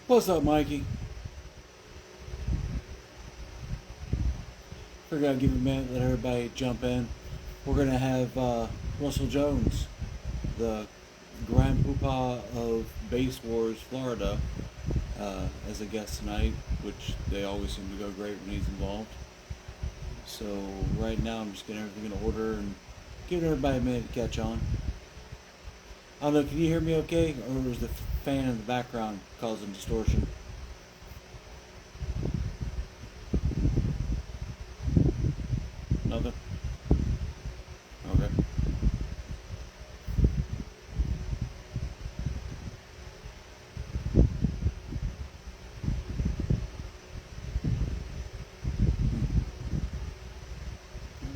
What's up, Mikey? Figured I'd give a minute, let everybody jump in. We're going to have Russell Jones, the Grand Poobah of Base Wars, Florida, as a guest tonight, which they always seem to go great when he's involved. So right now I'm just getting everything in order and giving everybody a minute to catch on. I don't know, can you hear me okay? Or is the fan in the background causing distortion? Nothing? Okay.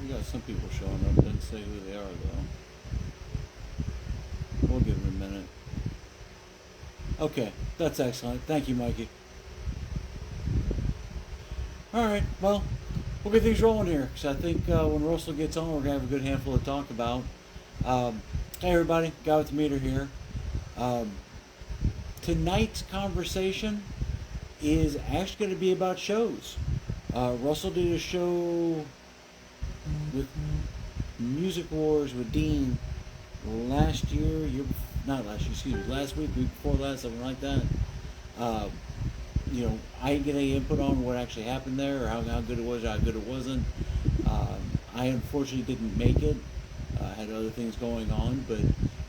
We got some people showing up. Doesn't say who they are though. We'll give them a minute. Okay, that's excellent. Thank you, Mikey. All right, well, we'll get things rolling here because I think when Russell gets on, we're gonna have a good handful to talk about. Hey, everybody, Guy with the Meter here. Tonight's conversation is actually going to be about shows. Russell did a show with Music Wars with Dean last year, not last year, excuse me, last week before last, something like that. I didn't get any input on what actually happened there, or how good it was, or how good it wasn't. I unfortunately didn't make it. I had other things going on, but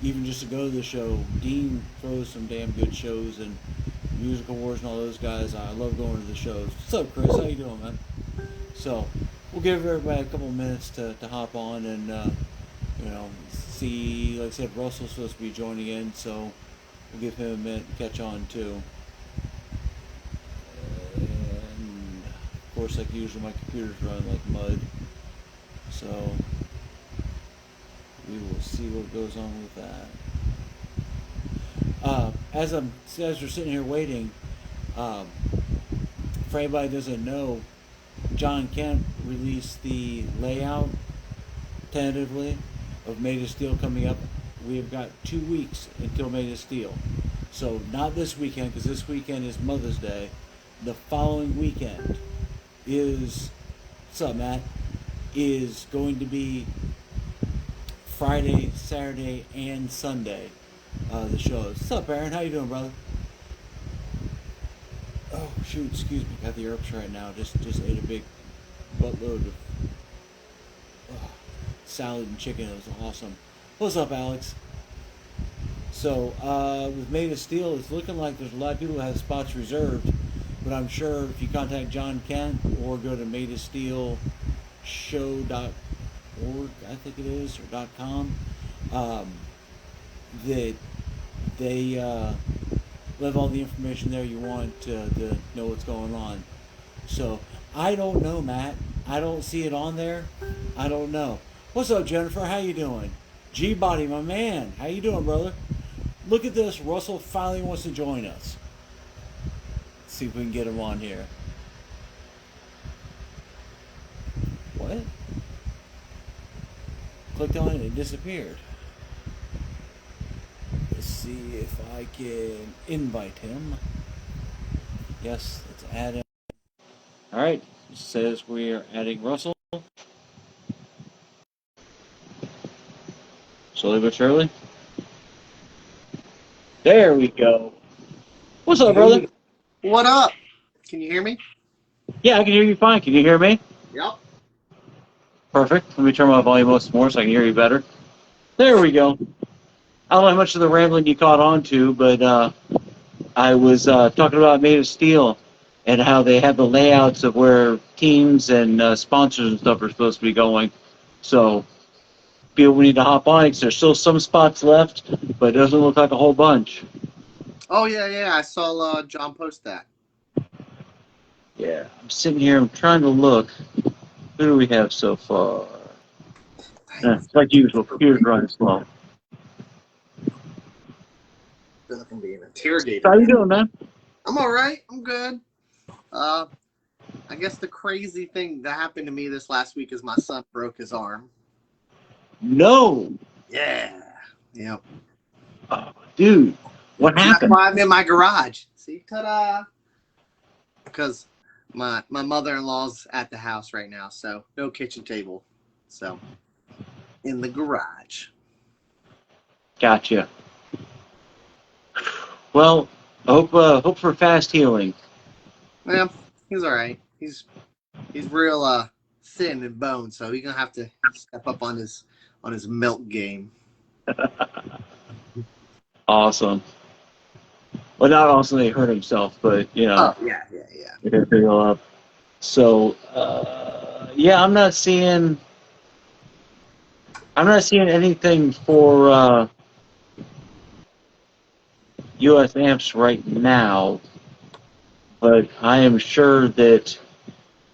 even just to go to the show, Dean throws some damn good shows, and Musical Wars and all those guys, I love going to the shows. What's up, Chris? How you doing, man? So, we'll give everybody a couple minutes to hop on and, see, like I said, Russell's supposed to be joining in, so we'll give him a minute to catch on, too. And, of course, like usual, my computer's running like mud, so we will see what goes on with that. As we're sitting here waiting, for anybody who doesn't know, John Kent released the layout tentatively of Made of Steel coming up. We have got 2 weeks until Made of Steel. So not this weekend, because this weekend is Mother's Day. The following weekend is, what's up, Matt, is going to be Friday, Saturday, and Sunday. The shows. What's up, Aaron? How you doing, brother? Oh shoot, excuse me. Got the herbs right now. Just ate a big buttload of salad and chicken. It was awesome. What's up, Alex? So with Made of Steel, it's looking like there's a lot of people who have spots reserved, but I'm sure if you contact John Kent or go to madeofsteelshow.org, I think it is, or .com, that they have all the information there you want to know what's going on. So I don't know, Matt. I don't see it on there. I don't know. What's up, Jennifer? How you doing? G-Body, my man. How you doing, brother? Look at this. Russell finally wants to join us. Let's see if we can get him on here. What? Clicked on it and it disappeared. Let's see if I can invite him. Yes, let's add him. All right, it says we are adding Russell. Slowly but surely. There we go. What's up, brother? What up? Can you hear me? Yeah, I can hear you fine. Can you hear me? Yep. Perfect. Let me turn my volume up some more so I can hear you better. There we go. I don't know how much of the rambling you caught on to, but I was talking about Made of Steel and how they have the layouts of where teams and sponsors and stuff are supposed to be going. So people need to hop on because there's still some spots left, but it doesn't look like a whole bunch. Oh, yeah. I saw John post that. Yeah, I'm sitting here. I'm trying to look. Who do we have so far? Like usual, computer's running slow. Feel like I'm being interrogated. How you doing, man? I'm all right. I'm good. I guess the crazy thing that happened to me this last week is my son broke his arm. No. Yeah. Yep. Oh, dude, what happened? That's why I'm in my garage. See, ta-da! Because my mother-in-law's at the house right now, so no kitchen table. So in the garage. Gotcha. Well, hope for fast healing. Yeah, he's all right. He's real thin and bone, so he's gonna have to step up on his milk game. Awesome. Well, not awesome that he hurt himself, but Oh yeah. he did heal up. So yeah, I'm not seeing anything for U.S. amps right now, but I am sure that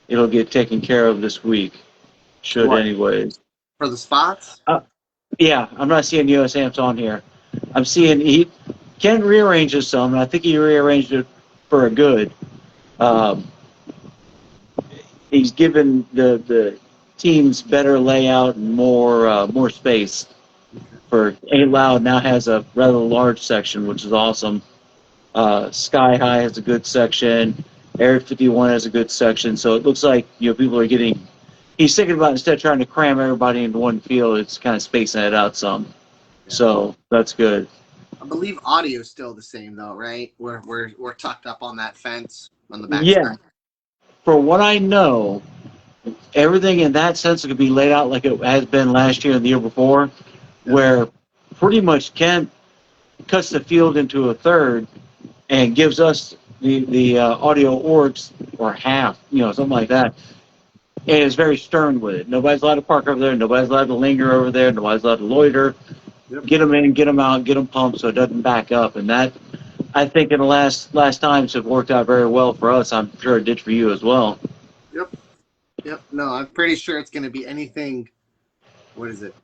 it'll get taken care of this week. Should What? anyways. For the spots? Yeah, I'm not seeing U.S. amps on here. I'm seeing Ken rearranges some, and I think he rearranged it for a good. He's given the teams better layout and more space. For Ain't Loud now has a rather large section, which is awesome. Sky High has a good section. Area 51 has a good section. So it looks like people are getting. He's thinking about, instead of trying to cram everybody into one field, it's kind of spacing it out some. Yeah. So that's good. I believe audio is still the same though, right? We're tucked up on that fence on the back Yeah. side. For what I know, everything in that sense could be laid out like it has been last year and the year before, where pretty much Ken cuts the field into a third and gives us the audio orgs, or half, something like that, and is very stern with it. Nobody's allowed to park over there. Nobody's allowed to linger over there. Nobody's allowed to loiter. Yep. Get them in, get them out, get them pumped so it doesn't back up. And that, I think, in the last times have worked out very well for us. I'm sure it did for you as well. Yep. No, I'm pretty sure it's going to be anything. What is it?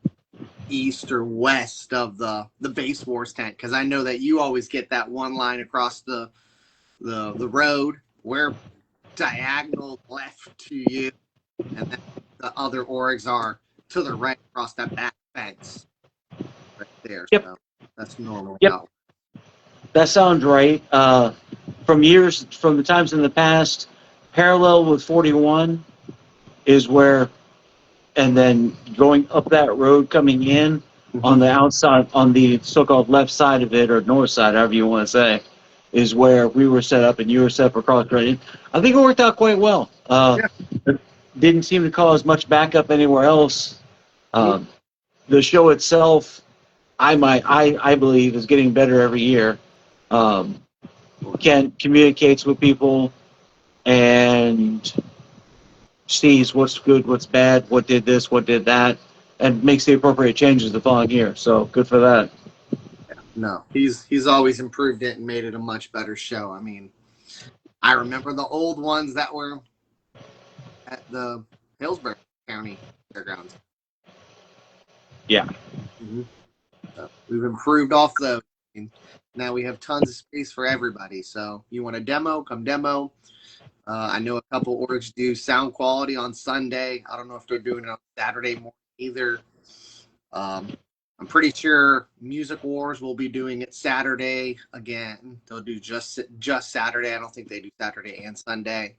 East or west of the Base Wars tent, because I know that you always get that one line across the road. We're diagonal left to you, and then the other orgs are to the right across that back fence right there. Yep. So that's normal. Yep. That sounds right. From the times in the past, parallel with 41 is where, and then going up that road coming in on the outside, on the so-called left side of it, or north side, however you want to say, is where we were set up and you were set up across training. I think it worked out quite well. It didn't seem to cause much backup anywhere else. The show itself, I believe, is getting better every year. Ken communicates with people and sees what's good, what's bad, what did this, what did that, and makes the appropriate changes the following year. So good for that. No, he's always improved it and made it a much better show. I mean, I remember the old ones that were at the Hillsborough County Fairgrounds. Yeah. Mm-hmm. So we've improved off those. And now we have tons of space for everybody. So you want a demo, come demo. I know a couple orgs do sound quality on Sunday. I don't know if they're doing it on Saturday morning either. I'm pretty sure Music Wars will be doing it Saturday again. They'll do just Saturday. I don't think they do Saturday and Sunday.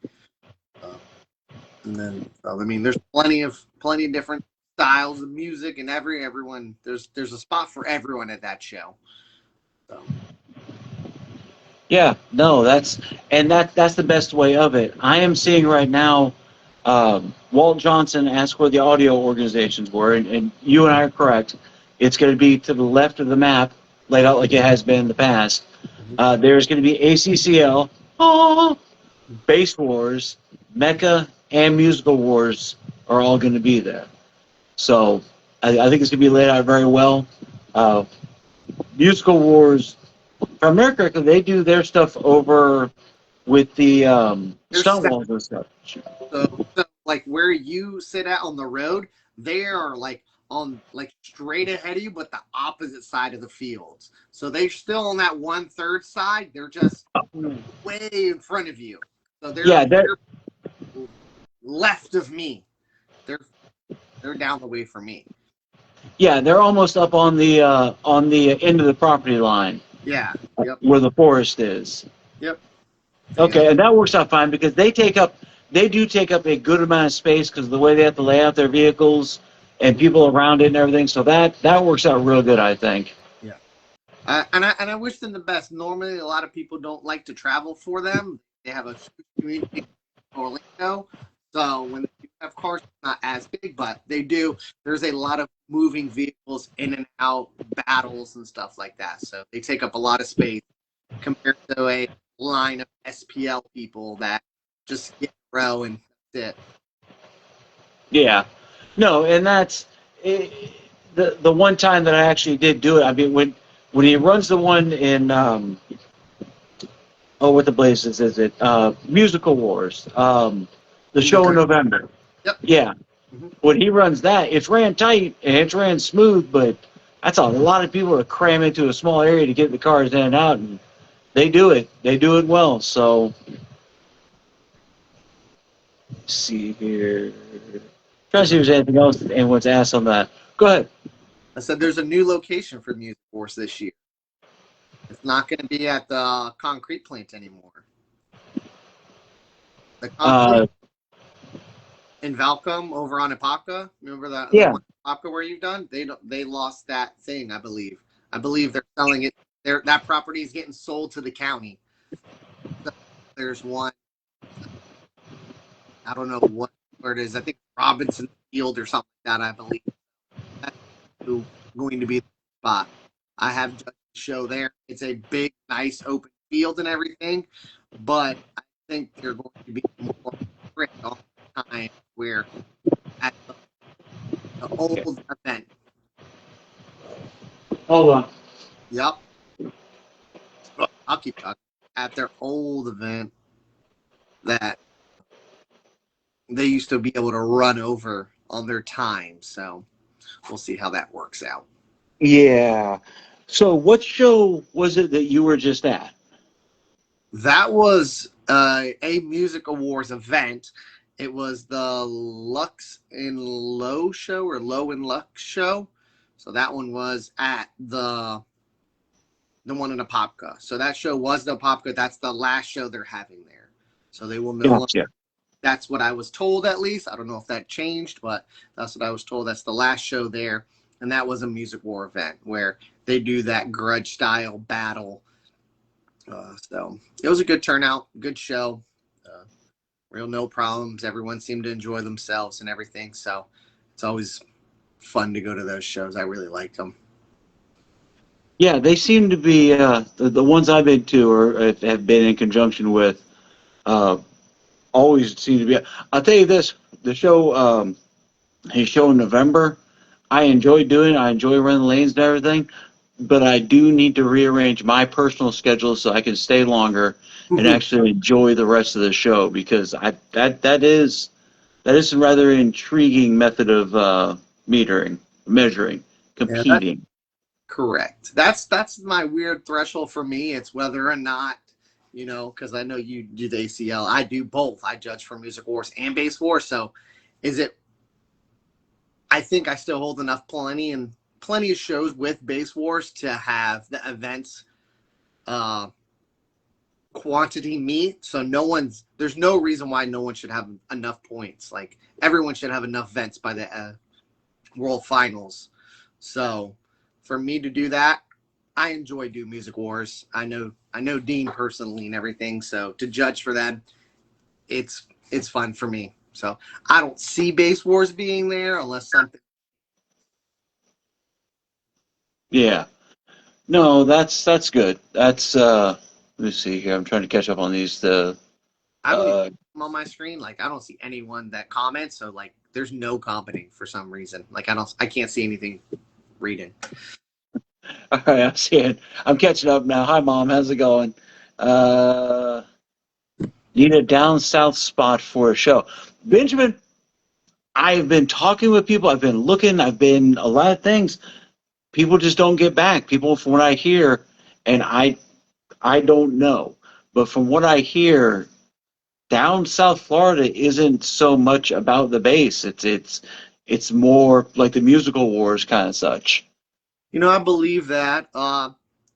And then, I mean, there's plenty of different styles of music, and everyone. There's a spot for everyone at that show. So. Yeah, no, that's the best way of it. I am seeing right now, Walt Johnson asked where the audio organizations were, and you and I are correct. It's going to be to the left of the map, laid out like it has been in the past. There's going to be ACCL, Base Wars, Mecca, and Musical Wars are all going to be there. So I think it's going to be laid out very well. Musical Wars, if I remember correctly, they do their stuff over with the stunt walls and stuff. So, like where you sit at on the road, they are like straight ahead of you, but the opposite side of the fields. So they're still on that 1/3 side. They're just way in front of you. So they're left of me. They're down the way from me. Yeah, they're almost up on the end of the property line. Yeah. Yep. Where the forest is. Yep. Yeah. Okay, and that works out fine because they do take up a good amount of space because of the way they have to lay out their vehicles and people around it and everything. So that works out real good, I think. Yeah. And I wish them the best. Normally, a lot of people don't like to travel for them. They have a huge community in Orlando, so when they do have cars, it's not as big, but they do. There's a lot of moving vehicles in and out, battles and stuff like that. So they take up a lot of space compared to a line of SPL people that just get a row and that's it. Yeah, no, and that's eh, the one time that I actually did do it. I mean, when he runs the one in oh, what the blazes is it? Musical Wars, the show in Okay. November. Yep. Yeah, Hmm. when he runs that, it's ran tight and it's ran smooth, but that's a lot of people to cram into a small area to get the cars in and out, and they do it. They do it well. So, let's see here. Trying to see if there's anything else that anyone's asked on that. Go ahead. I said there's a new location for Music Force this year. It's not going to be at the concrete plant anymore. The concrete Uh, in Valcom over on Apopka. Remember the yeah. one in Apopka where you've done? They lost that thing, I believe. I believe they're selling it. That property is getting sold to the county. So there's one. I don't know where it is. I think Robinson Field or something like that. I believe that's going to be the spot. I have judged the show there. It's a big, nice open field and everything, but I think they're going to be more strict all the time. Where at the Okay. old event. Hold on. Yep. I'll keep talking. At their old event that they used to be able to run over on their time. So we'll see how that works out. Yeah. So, what show was it that you were just at? That was a Music Awards event. It was the Lux and Low show or Low and Lux show. So that one was at the one in Apopka. So that show was the Apopka. That's the last show they're having there. So they will no longer. Gotcha. That's what I was told, at least. I don't know if that changed, but that's what I was told. That's the last show there. And that was a Music War event where they do that grudge style battle. So it was a good turnout, good show. Uh, Real no problems. Everyone seemed to enjoy themselves and everything. So it's always fun to go to those shows. I really liked them. Yeah, they seem to be the ones I've been to or have been in conjunction with. Uh, Always seem to be. I'll tell you this: the show, his show in November, I enjoy doing. I enjoy running the lanes and everything, but I do need to rearrange my personal schedule so I can stay longer and actually enjoy the rest of the show because that is a rather intriguing method of measuring, Yeah, that's competing. correct. That's my weird threshold for me. It's whether or not, because I know you do the ACL. I do both. I judge for Music Wars and Base Wars. So is it I think I still hold enough plenty of shows with Base Wars to have the events uh quantity meet. So there's no reason why no one should have enough points. Like everyone should have enough events by the World Finals. So for me to do that, I enjoy doing Music Wars. I know Dean personally and everything. So to judge for them, it's fun for me. So I don't see Base Wars being there unless something. Yeah. No, that's good. That's let me see here. I'm trying to catch up on these. The I don't even uh, see them on my screen. Like I don't see anyone that comments. So like there's no commenting for some reason. Like I can't see anything reading. all right, I'm seeing. I'm catching up now. Hi, mom. How's it going? Uh, Need a down south spot for a show, Benjamin. I've been talking with people. I've been looking. I've been a lot of things. People just don't get back. People, from what I hear, and I don't know, but from what I hear, down South Florida isn't so much about the bass. It's more like the musical wars kind of such. I believe that.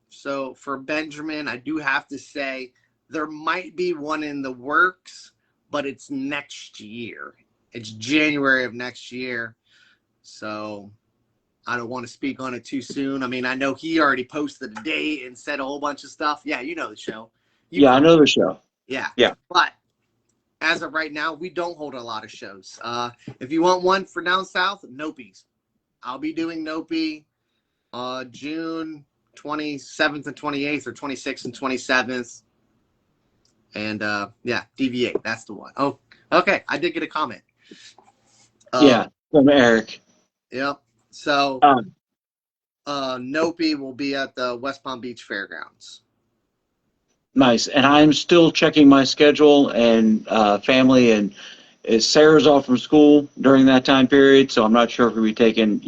So for Benjamin, I do have to say there might be one in the works, but it's next year. It's January of next year. So I don't want to speak on it too soon. I mean, I know he already posted a date and said a whole bunch of stuff. Yeah, you know the show. Yeah, I know the show. Yeah. Yeah. But as of right now, we don't hold a lot of shows. If you want one for down south, Nopies. I'll be doing Nopi June 27th and 28th, or 26th and 27th. And yeah, DV8. That's the one. Oh, okay. I did get a comment. Yeah, from Eric. Yep. So Nopi will be at the West Palm Beach Fairgrounds. Nice. And I'm still checking my schedule and family, and Sarah's off from school during that time period, so I'm not sure if we'll be taking,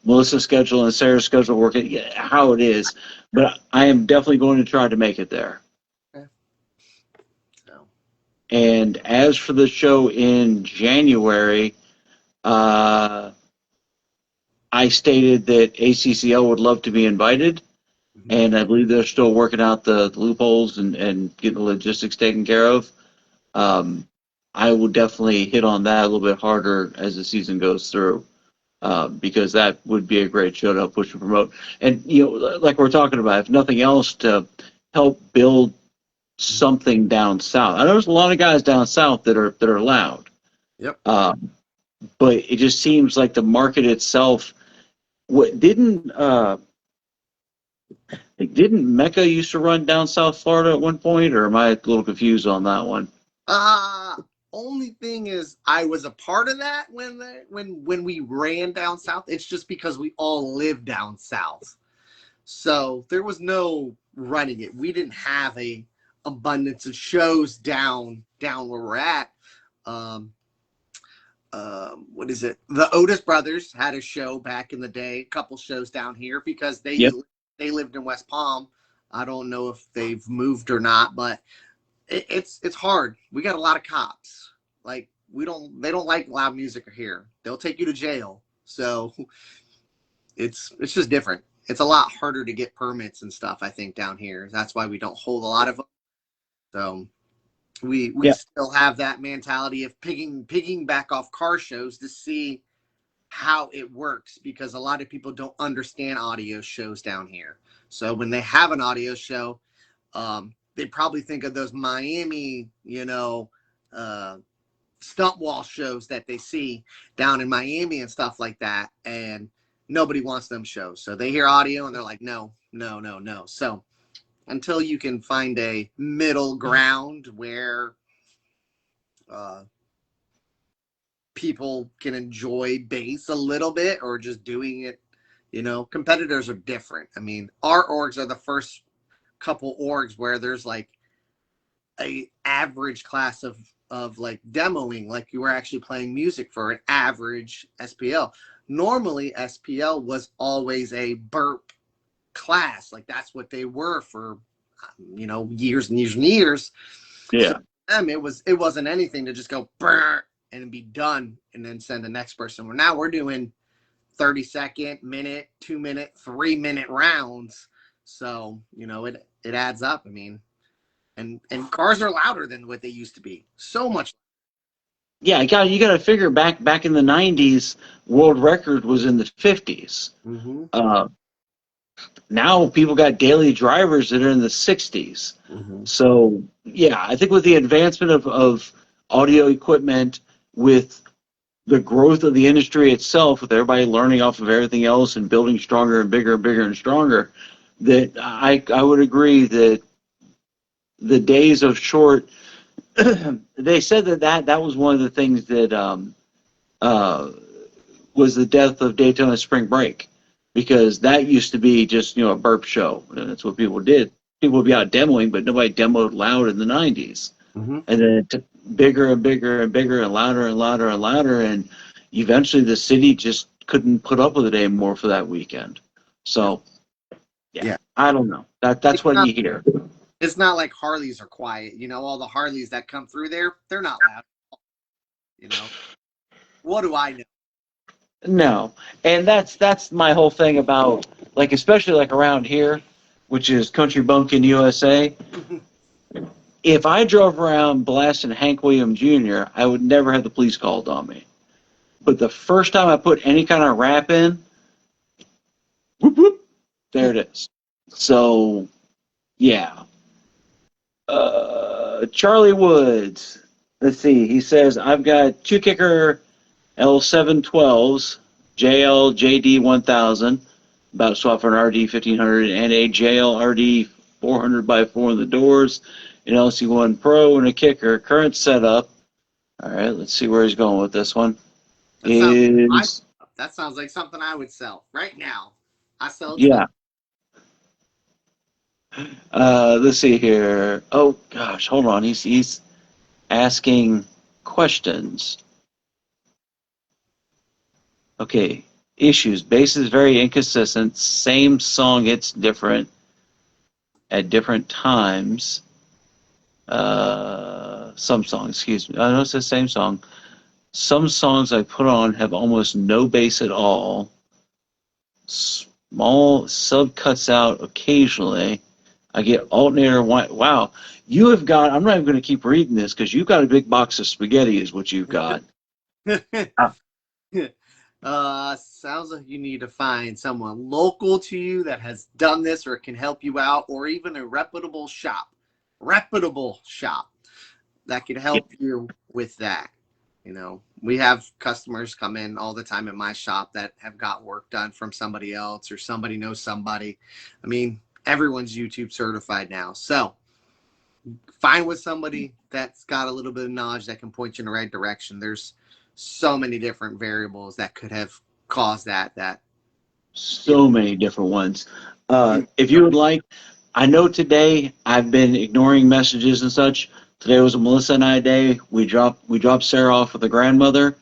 Melissa's schedule and Sarah's schedule working, how it is. But I am definitely going to try to make it there. Okay. So. And as for the show in January, I stated that ACCL would love to be invited. And I believe they're still working out the loopholes and getting the logistics taken care of. I will definitely hit on that a little bit harder as the season goes through, because that would be a great show to help push and promote. And, like we're talking about, if nothing else, to help build something down south. I know there's a lot of guys down south that are loud. Yep. But it just seems like the market itself didn't Mecca used to run down South Florida at one point, or am I a little confused on that one? Only thing is, I was a part of that when we ran down south. It's just because we all live down south, so there was no running it. We didn't have a abundance of shows down where we're at. What is it? The Otis brothers had a show back in the day, a couple shows down here, because they lived in West Palm. I don't know if they've moved or not, but it's hard. We got a lot of cops. Like, they don't like loud music here. They'll take you to jail. So it's just different. It's a lot harder to get permits and stuff, I think, down here. That's why we don't hold a lot of them. So we still have that mentality of picking back off car shows to see how it works, because a lot of people don't understand audio shows down here. So when they have an audio show, they probably think of those Miami, stump wall shows that they see down in Miami and stuff like that, and nobody wants them shows. So they hear audio and they're like, no. So until you can find a middle ground where people can enjoy bass a little bit, or just doing it, competitors are different. I mean, our orgs are the first couple orgs where there's like a average class of like demoing, like you were actually playing music for an average SPL. Normally SPL was always a burp class. Like, that's what they were for years and years and years. Yeah. So for them, it wasn't anything to just go burr and be done and then send the next person. Well, now we're doing 30-second, minute, 2-minute, 3-minute rounds. So, it adds up. I mean, and cars are louder than what they used to be. So much. Yeah, you got to figure back in the 90s, world record was in the 50s. Mm-hmm. Now people got daily drivers that are in the 60s. Mm-hmm. So, yeah, I think with the advancement of audio equipment, with the growth of the industry itself, with everybody learning off of everything else and building stronger and bigger and bigger and stronger, that I would agree that the days of short, they said that was one of the things that was the death of Daytona Spring Break, because that used to be just a burp show, and that's what people did. People would be out demoing, but nobody demoed loud in the 90s. Mm-hmm. And then it took bigger and bigger and bigger and louder and louder and louder, and eventually the city just couldn't put up with it anymore for that weekend. So, yeah. I don't know. That's what you hear. It's not like Harleys are quiet. All the Harleys that come through there, they're not loud. What do I know? No. And that's my whole thing about, like, especially like around here, which is Country Bumpkin USA. if I drove around blasting Hank Williams Jr., I would never have the police called on me. But the first time I put any kind of rap in, whoop, whoop, there it is. So, yeah. Charlie Woods. Let's see. He says, I've got two kicker L712s, JL JD 1000, about to swap for an RD 1500, and a JL RD 400 by 4 in the doors, an LC1 Pro, and a kicker. Current setup. All right, let's see where he's going with this one. That sounds like something I would sell right now. I sell it. Yeah. Let's see here. Oh gosh, hold on. He's asking questions. Okay. Issues. Bass is very inconsistent. Same song, it's different at different times. Some songs, excuse me. I know it's the same song. Some songs I put on have almost no bass at all. Small sub cuts out occasionally. I get alternator. Wow, you have got. I'm not even going to keep reading this because you've got a big box of spaghetti, is what you've got. Sounds like you need to find someone local to you that has done this or can help you out, or even a reputable shop that could help you with that. You know, we have customers come in all the time at my shop that have got work done from somebody else, or somebody knows somebody. I mean, everyone's YouTube certified now. So find with somebody that's got a little bit of knowledge that can point you in the right direction. There's so many different variables that could have caused that. So many different ones. If you would like, I know today I've been ignoring messages and such. Today was a Melissa and I day. We dropped Sarah off with her grandmother,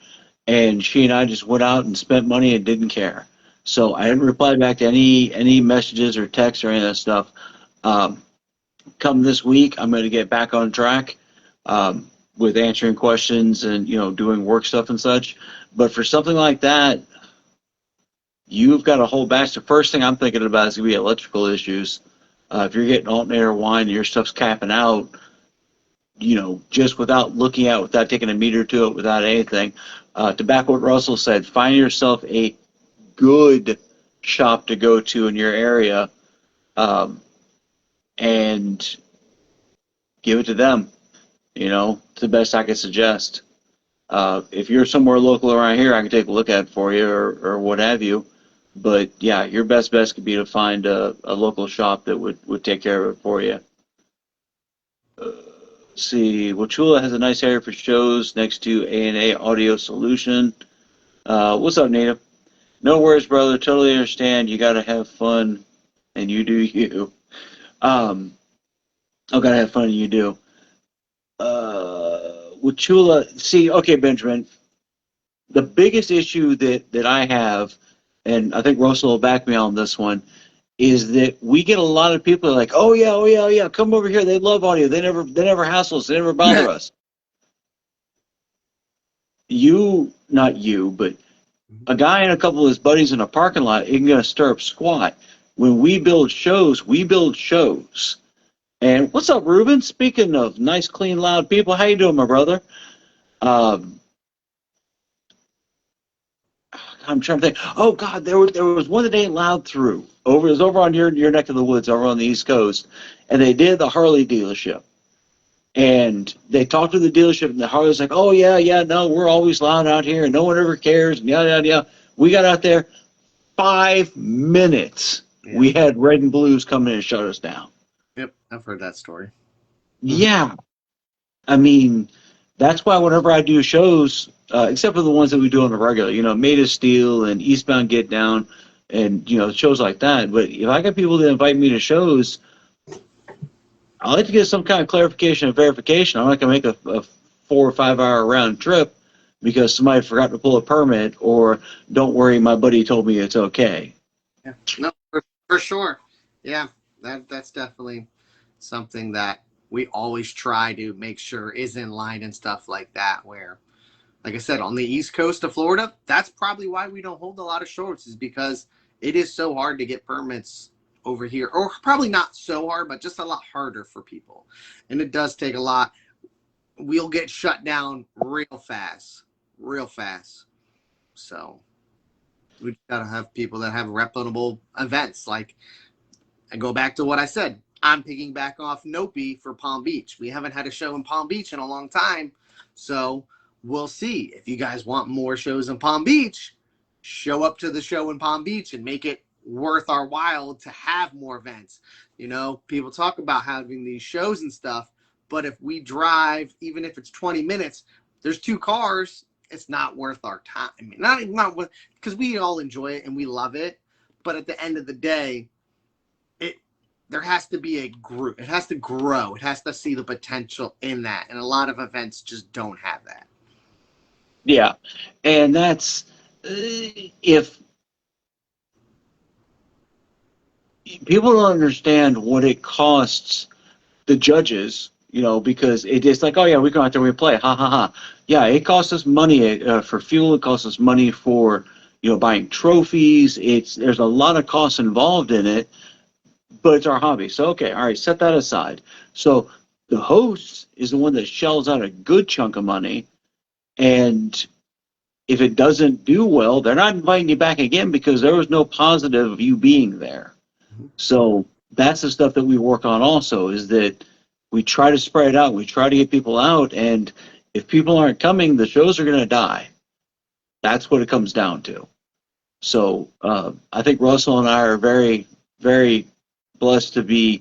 and she and I just went out and spent money and didn't care. So I didn't reply back to any messages or texts or any of that stuff. Come this week, I'm going to get back on track with answering questions and doing work stuff and such. But for something like that, you've got a whole batch. The first thing I'm thinking about is going to be electrical issues. If you're getting alternator wine and your stuff's capping out, just without looking at, without taking a meter to it, without anything, to back what Russell said, find yourself a good shop to go to in your area, and give it to them. It's the best I could suggest. If you're somewhere local around here, I can take a look at it for you or what have you. But yeah, your best bet could be to find a local shop that would take care of it for you. See, Wachula has a nice area for shows next to A&A Audio Solution. What's up, Native? No worries, brother. Totally understand. You got to have fun, and you do you. Got to have fun, and you do. Wachula, see, okay, Benjamin, the biggest issue that I have, and I think Russell will back me on this one, is that we get a lot of people like, oh yeah, come over here. They love audio. They never hassle us. They never bother us. Not you, but a guy and a couple of his buddies in a parking lot isn't going to stir up squat. When we build shows, we build shows. And what's up, Ruben? Speaking of nice, clean, loud people, how you doing, my brother? I'm trying to think. Oh God, there was one that ain't loud through. It was over on your neck of the woods, over on the East Coast, and they did the Harley dealership. And they talked to the dealership, and the Harley's like, "Oh yeah, no, we're always loud out here, and no one ever cares." And yada. We got out there, 5 minutes. Yeah. We had red and blues come in and shut us down. Yep, I've heard that story. Yeah, I mean, that's why whenever I do shows, except for the ones that we do on the regular, Made of Steel and Eastbound Get Down, and shows like that. But if I got people that invite me to shows, I like to get some kind of clarification and verification. I'm not going to make a 4 or 5 hour round trip because somebody forgot to pull a permit, or don't worry, my buddy told me it's okay. Yeah, no, for sure. Yeah, that's definitely something that we always try to make sure is in line and stuff like that, where, like I said, on the East Coast of Florida, that's probably why we don't hold a lot of shows, is because it is so hard to get permits over here, or probably not so hard, but just a lot harder for people. And it does take a lot. We'll get shut down real fast, real fast. So we got to have people that have reputable events. Like, I go back to what I said. I'm picking back off Nopi for Palm Beach. We haven't had a show in Palm Beach in a long time. So we'll see. If you guys want more shows in Palm Beach, show up to the show in Palm Beach and make it worth our while to have more events. You know, people talk about having these shows and stuff, but if we drive, even if it's 20 minutes, there's 2 cars, it's not worth our time. I mean, not because we all enjoy it and we love it, but at the end of the day, there has to be a group. It has to grow. It has to see the potential in that. And a lot of events just don't have that. Yeah. And that's if people don't understand what it costs the judges, you know, because it's like, oh yeah, we go out there, we play, ha ha ha. Yeah, it costs us money for fuel. It costs us money for, you know, buying trophies. There's a lot of costs involved in it. But it's our hobby. So, okay, all right, set that aside. So the host is the one that shells out a good chunk of money. And if it doesn't do well, they're not inviting you back again because there was no positive of you being there. So that's the stuff that we work on also, is that we try to spread it out. We try to get people out. And if people aren't coming, the shows are going to die. That's what it comes down to. So I think Russell and I are very, very blessed to be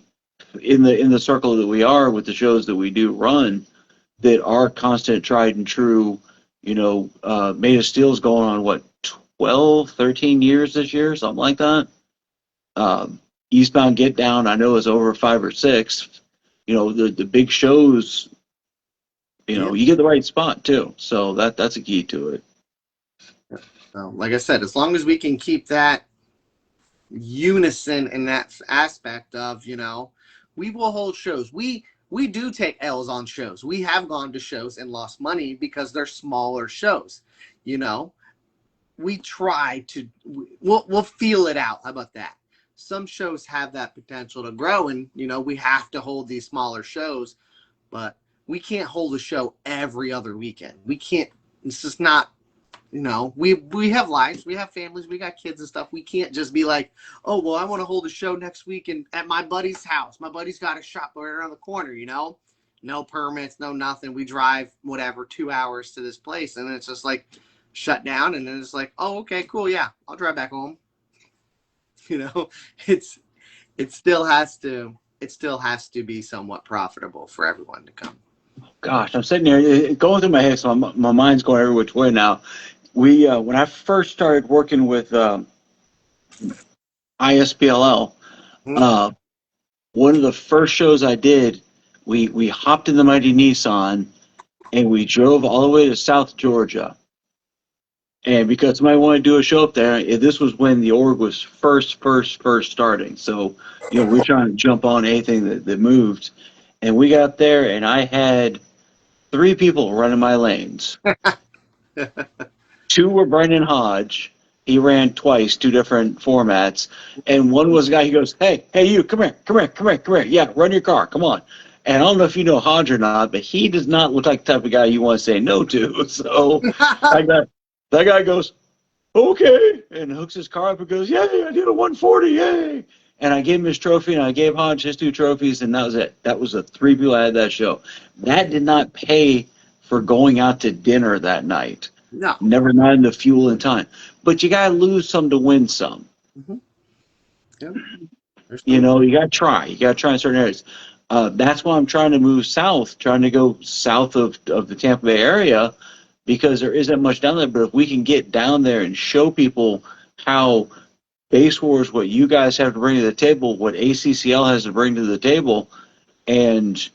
in the circle that we are with the shows that we do run, that are constant, tried and true. You know, Made of Steel's going on what, 12, 13 years this year, something like that. Eastbound Get Down, I know, is over 5 or 6. You know, the big shows. You know, you get the right spot too. So that's a key to it. So, like I said, as long as we can keep that unison in that aspect of, you know, we will hold shows. We do take L's on shows. We have gone to shows and lost money because they're smaller shows. You know, we try to, we'll feel it out. How about that? Some shows have that potential to grow, and, you know, we have to hold these smaller shows, but we can't hold a show every other weekend. We can't. It's just not. You know, we have lives, we have families, we got kids and stuff. We can't just be like, oh, well, I want to hold a show next week at my buddy's house. My buddy's got a shop right around the corner, you know? No permits, no nothing. We drive, whatever, 2 hours to this place. And then it's just like shut down. And then it's like, oh, okay, cool. Yeah, I'll drive back home. You know, it still has to be somewhat profitable for everyone to come. Gosh, I'm sitting there going through my head, so my mind's going every which way now. We when I first started working with ISPLL, one of the first shows I did, we hopped in the mighty Nissan and we drove all the way to South Georgia. And because somebody wanted to do a show up there, this was when the org was first starting. So, you know, we're trying to jump on anything that moved. And we got there, and I had 3 people running my lanes. 2 were Brendan Hodge. He ran twice, 2 different formats. And one was a guy, he goes, hey, you, come here. Yeah, run your car, come on. And I don't know if you know Hodge or not, but he does not look like the type of guy you want to say no to. So that guy goes, okay, and hooks his car up and goes, yay, I did a 140, yay. And I gave him his trophy, and I gave Hodge his 2 trophies, and that was it. That was the 3 people I had that show. That did not pay for going out to dinner that night. No. Never mind the fuel and time. But you got to lose some to win some. Mm-hmm. Yeah. You know, you got to try. You got to try in certain areas. That's why I'm trying to move south, trying to go south of the Tampa Bay area, because there isn't much down there. But if we can get down there and show people how Base Wars, what you guys have to bring to the table, what ACCL has to bring to the table, and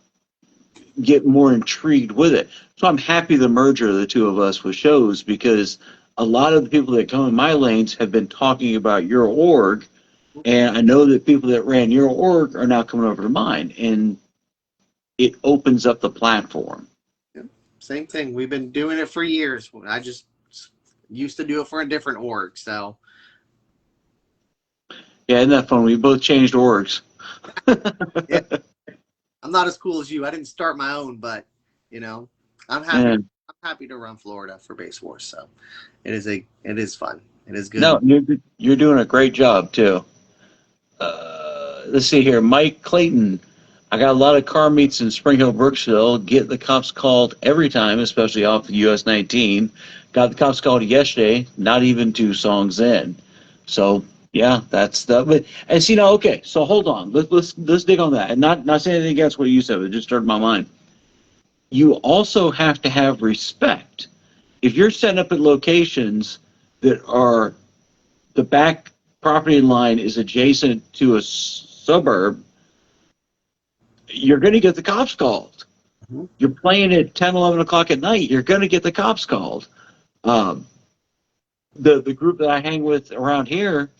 get more intrigued with it. So I'm happy the merger of the 2 of us with shows, because a lot of the people that come in my lanes have been talking about your org, and I know that people that ran your org are now coming over to mine, and it opens up the platform. Yeah. Same thing. We've been doing it for years. I just used to do it for a different org, so. Yeah, isn't that fun? We both changed orgs. Yeah, I'm not as cool as you. I didn't start my own, but you know, I'm happy. And I'm happy to run Florida for Base Wars. So it is fun. It is good. no, you're doing a great job too. Let's see here, Mike Clayton. I got a lot of car meets in Spring Hill, Brooksville. Get the cops called every time, especially off the US 19. Got the cops called yesterday, not even 2 songs in. So yeah, that's the. But and see now, okay. So hold on, let's dig on that, and not saying anything against what you said, but it just stirred my mind. You also have to have respect. If you're setting up at locations that are the back property line is adjacent to a suburb, you're going to get the cops called. Mhm. You're playing at 10, 11 o'clock at night, you're going to get the cops called. Um, the group that I hang with around here,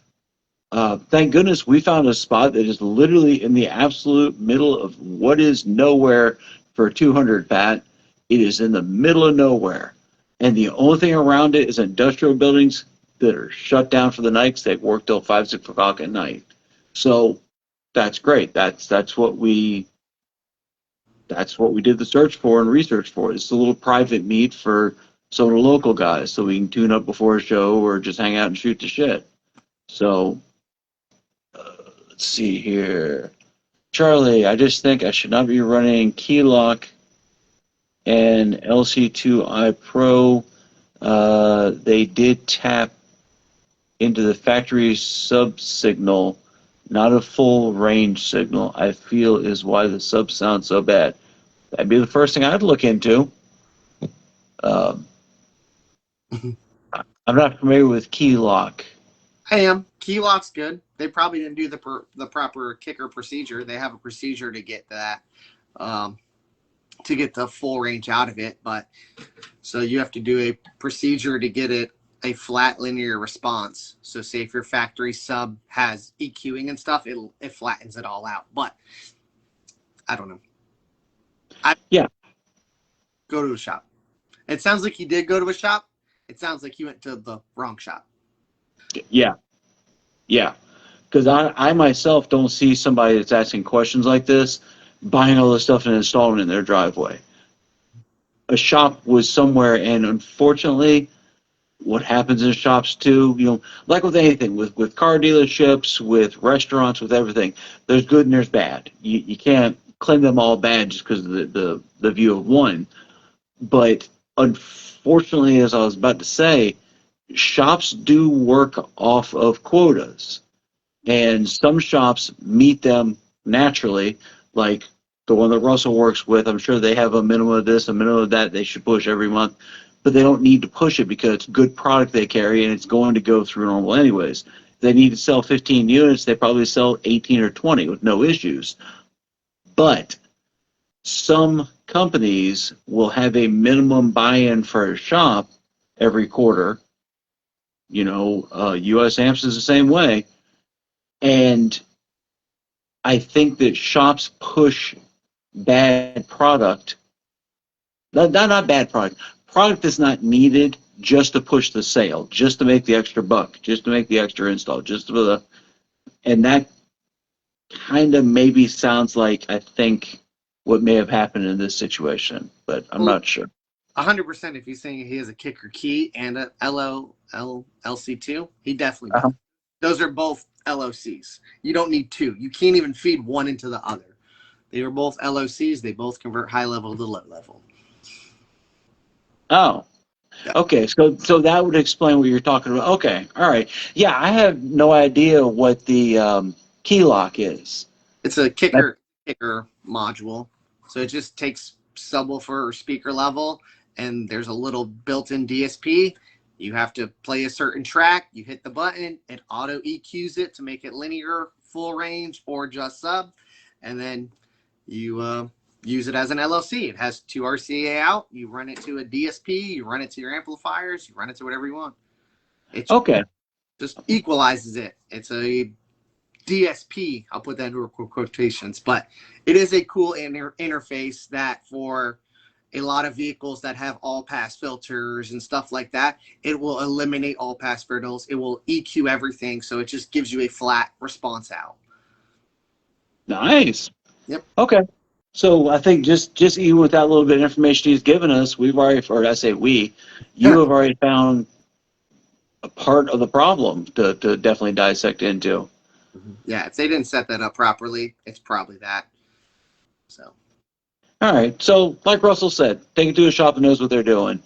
thank goodness we found a spot that is literally in the absolute middle of what is nowhere for 200, Pat. It is in the middle of nowhere. And the only thing around it is industrial buildings that are shut down for the night because they work till 5, 6 o'clock at night. So that's great. That's what we did the search for and research for. It's a little private meet for some of the local guys so we can tune up before a show or just hang out and shoot the shit. So let's see here. Charlie, I just think I should not be running Keylock and LC2i Pro. They did tap into the factory sub signal, not a full range signal, I feel is why the sub sounds so bad. That'd be the first thing I'd look into. Um, I'm not familiar with Keylock. I am. Keylock's good. They probably didn't do the proper kicker procedure. They have a procedure to get that, to get the full range out of it. But so you have to do a procedure to get it a flat linear response. So say if your factory sub has EQing and stuff, it flattens it all out. But I don't know. Yeah, Go to a shop. It sounds like you did go to a shop. It sounds like you went to the wrong shop. yeah, yeah. Because I myself don't see somebody that's asking questions like this buying all this stuff and installing it in their driveway. A shop was somewhere, and unfortunately, what happens in shops too, like with anything, with car dealerships, with restaurants, with everything, there's good and there's bad. You can't claim them all bad just because of the view of one. But unfortunately, as I was about to say, shops do work off of quotas. And some shops meet them naturally, like the one that Russell works with. I'm sure they have a minimum of this, a minimum of that they should push every month, but they don't need to push it because it's good product they carry and it's going to go through normal anyways. If they need to sell 15 units, they probably sell 18 or 20 with no issues. But some companies will have a minimum buy-in for a shop every quarter. US Amps is the same way. And I think that shops push bad product, not bad product that's not needed just to push the sale, just to make the extra buck, just to make the extra install, and that kind of maybe sounds like I think what may have happened in this situation, but I'm Well, not sure. 100%. If he's saying he has a kicker key and a LC2, he definitely does. Uh-huh. Those are both LOCs. You don't need two. You can't even feed one into the other. They are both LOCs. They both convert high level to low level. Oh, Yeah. okay. So that would explain what you're talking about. Okay, all right. Yeah, I have no idea what the key lock is. It's a kicker module. So it just takes subwoofer or speaker level, and there's a little built-in DSP. You have to play a certain track. You hit the button. It auto EQs it to make it linear, full range, or just sub. And then you use it as an LLC. It has 2 RCA out. You run it to a DSP. You run it to your amplifiers. You run it to whatever you want. It Okay. just equalizes it. It's a DSP. I'll put that into quotations, but it is a cool interface that for a lot of vehicles that have all pass filters and stuff like that, it will eliminate all pass filters. It will EQ everything, so it just gives you a flat response out. Nice. Yep. Okay. So I think just even with that little bit of information he's given us, we've already, or I say we, you have already found a part of the problem to definitely dissect into. Yeah, if they didn't set that up properly, it's probably that. So. All right. So like Russell said, take it to a shop that knows what they're doing.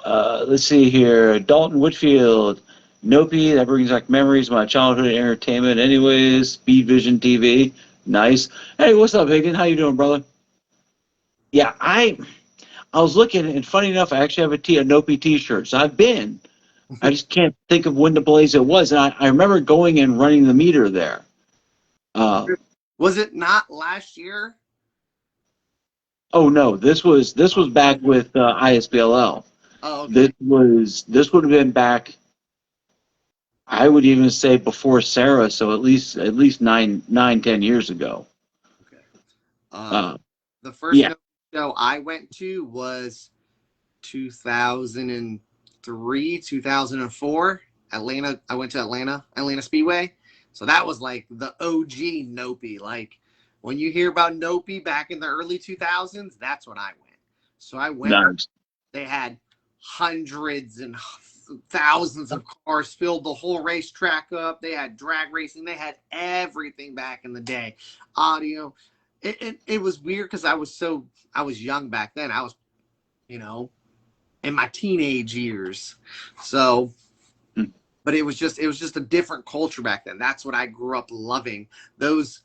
Let's see here. Dalton Whitfield. Nope, that brings back memories of my childhood entertainment. Anyways, Speed Vision TV. Nice. Hey, what's up, Higgin? How you doing, brother? Yeah, I was looking, and funny enough, I actually have a Nope t-shirt. So I've been. I just can't think of when the blaze it was. And I remember going and running the meter there. Was it not last year? Oh no, this was back with ISBLL. Oh, okay. This would have been back. I would even say before Sarah, so at least 10 years ago. Okay. The first show I went to was 2003, 2004. Atlanta. I went to Atlanta Speedway. So that was like the OG Nope. Like when you hear about Nope back in the early 2000s, that's when I went. So I went. Nice. They had hundreds and thousands of cars, filled the whole racetrack up. They had drag racing. They had everything back in the day. Audio. It was weird because I was young back then. I was, in my teenage years. So, but it was just a different culture back then. That's what I grew up loving. Those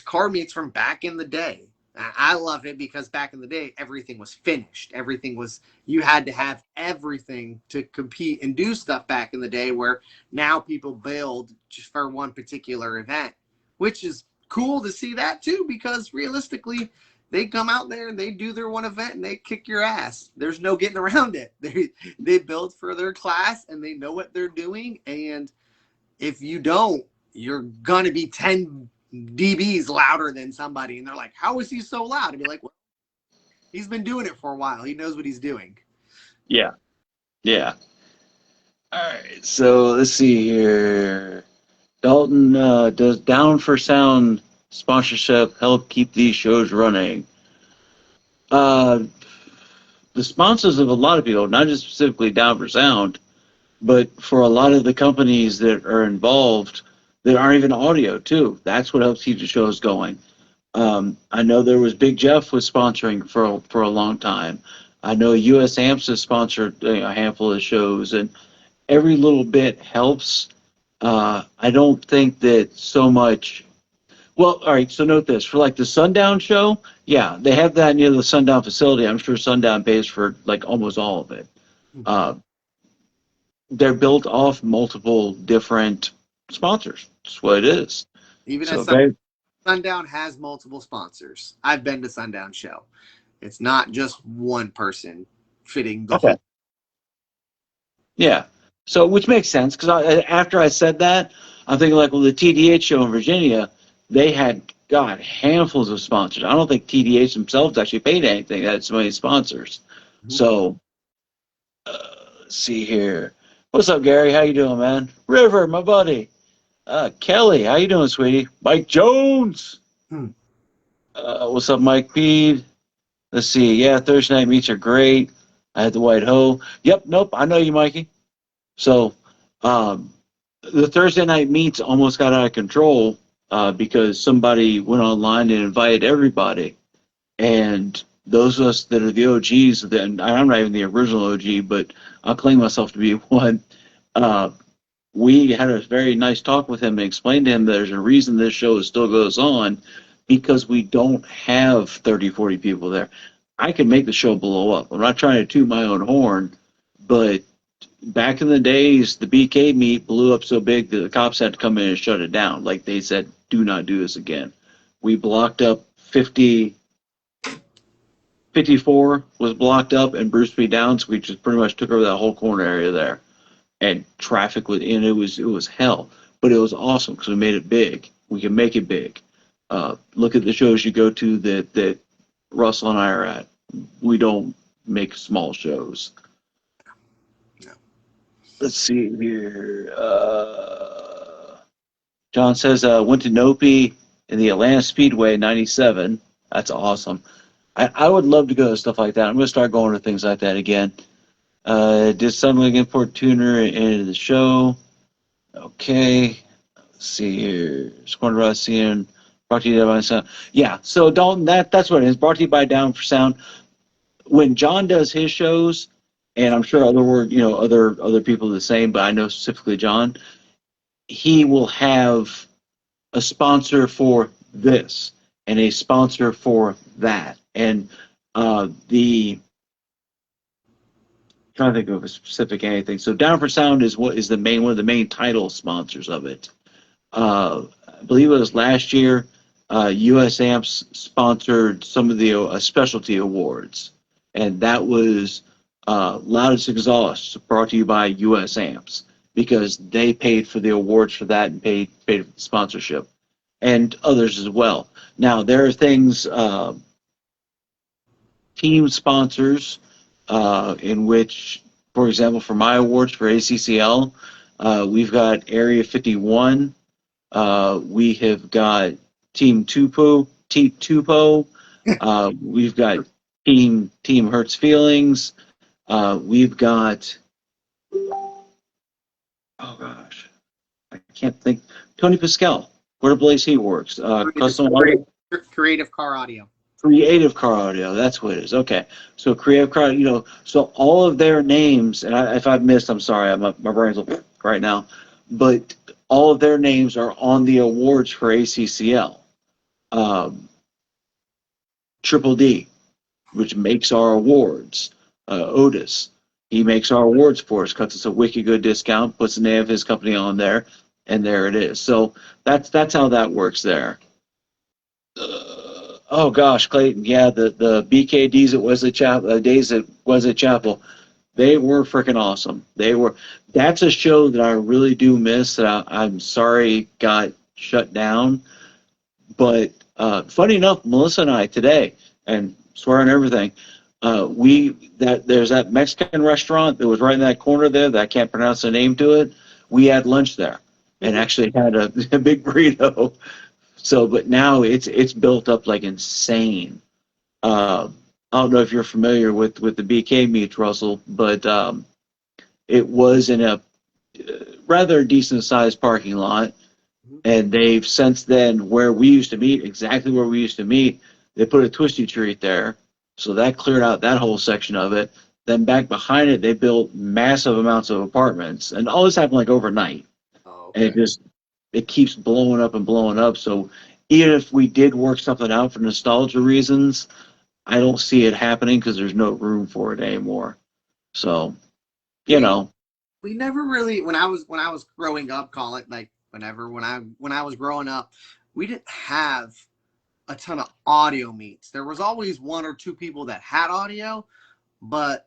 car meets from back in the day. I love it because back in the day, everything was finished. You had to have everything to compete and do stuff back in the day, where now people build just for one particular event, which is cool to see that too, because realistically, they come out there and they do their one event and they kick your ass. There's no getting around it. They build for their class and they know what they're doing. And if you don't, you're going to be 10 dBs louder than somebody. And they're like, how is he so loud? And be like, well, he's been doing it for a while. He knows what he's doing. Yeah. Yeah. All right. So let's see here. Dalton, does Down for Sound sponsorship help keep these shows running? The sponsors of a lot of people, not just specifically Down for Sound, but for a lot of the companies that are involved that aren't even audio too. That's what helps keep the shows going. I know there was Big Jeff was sponsoring for a long time. I know US Amps has sponsored a handful of shows, and every little bit helps. I don't think that so much. Well, all right, so note this. For like the Sundown show, yeah, they have that near the Sundown facility. I'm sure Sundown pays for like almost all of it. They're built off multiple different sponsors. That's what it is. Even so as Sundown has multiple sponsors. I've been to Sundown show. It's not just one person fitting the whole. Yeah. So, which makes sense, because after I said that, I'm thinking like, well, the TDH show in Virginia, they had, handfuls of sponsors. I don't think TDH themselves actually paid anything. They had so many sponsors. So, let's see here. What's up, Gary? How you doing, man? River, my buddy. Kelly, how you doing, sweetie? Mike Jones. What's up, Mike Peed? Let's see. Yeah, Thursday night meets are great. I had the White Hoe. Yep, nope, I know you, Mikey. So, the Thursday night meets almost got out of control because somebody went online and invited everybody. And those of us that are the OGs, then I'm not even the original OG, but I'll claim myself to be one. We had a very nice talk with him and explained to him that there's a reason this show still goes on, because we don't have 30, 40 people there. I can make the show blow up. I'm not trying to toot my own horn, but back in the days, the BK meet blew up so big that the cops had to come in and shut it down. Like they said, do not do this again. We blocked up 54 was blocked up, and Bruce B. Downs, we just pretty much took over that whole corner area there. And traffic was in, it was hell. But it was awesome because we made it big. We can make it big. Look at the shows you go to that Russell and I are at. we don't make small shows. No. Let's see here. John says went to Nopi in the Atlanta Speedway in '97. That's awesome. I would love to go to stuff like that. I'm going to start going to things like that again. Did Sunwing Import Tuner into the show. Okay. Let's see here. Squadron Rod CN brought to you by Sound. Yeah, so Dalton, that's what it is. Brought to you by Down for Sound. When John does his shows, and I'm sure other people are the same, but I know specifically John, he will have a sponsor for this and a sponsor for that. And the trying to think of a specific anything. So Down for Sound is one of the main title sponsors of it. I believe it was last year. US Amps sponsored some of the specialty awards, and that was Loudest Exhaust, brought to you by US Amps, because they paid for the awards for that and paid for the sponsorship, and others as well. Now there are things, team sponsors, in which, for example, for my awards for ACCL, we've got Area 51, we have got Team Tupo, we've got Team Hurtz Feelings, we've got, oh gosh, I can't think, Tony Pascal, where the Blaze he works, Custom Creative Car Audio. Creative Car Audio, that's what it is. Okay, so Creative Car, so all of their names, and if I've missed, I'm sorry, my brain's right now, but all of their names are on the awards for ACCL. Triple D, which makes our awards, Otis, he makes our awards for us, cuts us a wicked good discount, puts the name of his company on there, and there it is. So that's how that works there. Oh gosh, Clayton, yeah, the BKDs at Wesley Chapel, days at Wesley Chapel, they were freaking awesome. That's a show that I really do miss that I'm sorry got shut down. But funny enough, Melissa and I today, and swear on everything, there's that Mexican restaurant that was right in that corner there that I can't pronounce the name to it. We had lunch there and actually had a big burrito. So, but now it's built up like insane. I don't know if you're familiar with the BK meets, Russell, but it was in a rather decent sized parking lot, and they've since then, where we used to meet, exactly where we used to meet, they put a twisty treat there, so that cleared out that whole section of it. Then back behind it, they built massive amounts of apartments, and all this happened like overnight. Oh, okay. And it keeps blowing up and blowing up. So even if we did work something out for nostalgia reasons, I don't see it happening because there's no room for it anymore. So, we never really, when I was growing up, call it like when I was growing up, we didn't have a ton of audio meets. There was always one or two people that had audio, but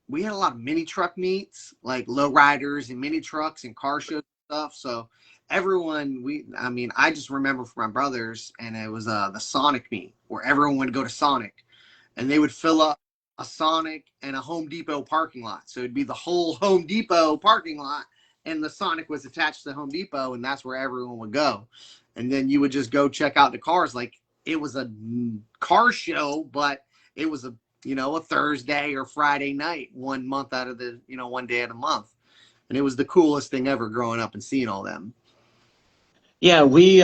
we had a lot of mini truck meets, like lowriders and mini trucks and car shows and stuff. So everyone, I just remember for my brothers, and it was the Sonic meet where everyone would go to Sonic, and they would fill up a Sonic and a Home Depot parking lot. So it'd be the whole Home Depot parking lot, and the Sonic was attached to the Home Depot, and that's where everyone would go. And then you would just go check out the cars. Like, it was a car show, but it was a Thursday or Friday night, 1 month out of the, one day of the month. And it was the coolest thing ever growing up and seeing all them. Yeah, we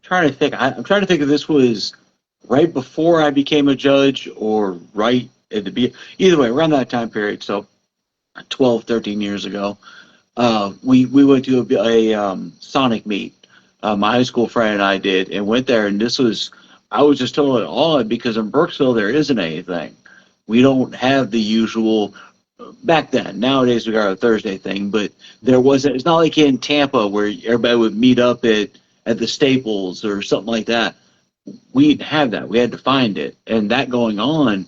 trying to think. I'm trying to think if this was right before I became a judge or right at the beginning. Either way, around that time period. So 12, 13 years ago, we went to a Sonic meet. My high school friend and I did, and went there. And I was just totally awed because in Brooksville there isn't anything. We don't have the usual. Back then, nowadays we got a Thursday thing, but there wasn't. It's not like in Tampa where everybody would meet up at the Staples or something like that. We didn't have that. We had to find it, and that going on,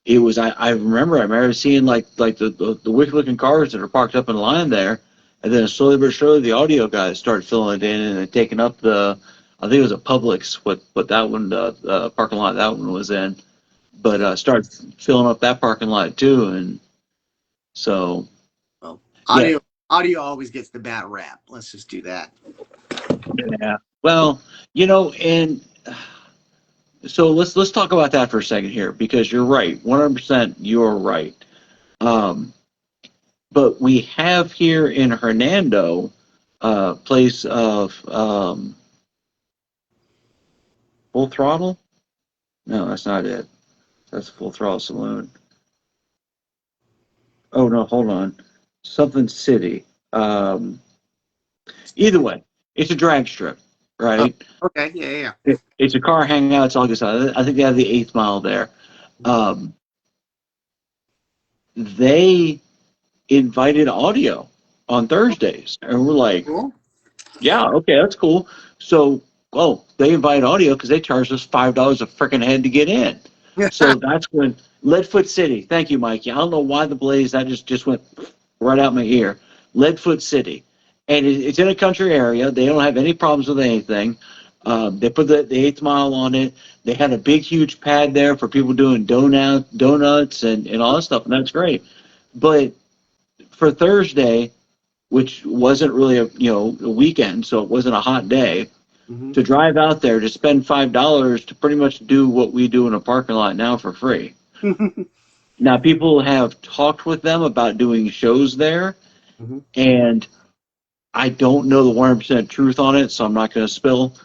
it was. I remember seeing like the wicked looking cars that are parked up in line there, and then slowly but surely the audio guys started filling it in and taking up the I think it was a Publix, what that one, parking lot that one was in. But started filling up that parking lot too, and so Well, yeah, audio always gets the bad rap. Let's just do that. yeah. Well, and so let's talk about that for a second here because you're right, 100%. You're right. Um, but we have here in Hernando, place of Full Throttle. No, that's not it. That's Full Throttle Saloon. Oh no, hold on. Something City. Either way, it's a drag strip, Oh, right? okay. Yeah, yeah. It's a car hangout. It's all good stuff. I think they have the 8th Mile there. Um, they invited audio on Thursdays, and we're like, Cool. yeah, okay, that's cool. So, they invite audio because they charged us $5 a freaking head to get in. So that's when Leadfoot City. Thank you, Mikey. I don't know why the blaze that just went right out my ear. Leadfoot City, and it's in a country area. They don't have any problems with anything. They put the 8th Mile on it. They had a big, huge pad there for people doing donuts and all that stuff, and that's great. But for Thursday, which wasn't really a weekend, so it wasn't a hot day, Mm-hmm. to drive out there to spend $5 to pretty much do what we do in a parking lot now for free. Now, people have talked with them about doing shows there, Mm-hmm. and I don't know the 100% truth on it, so I'm not going to spill.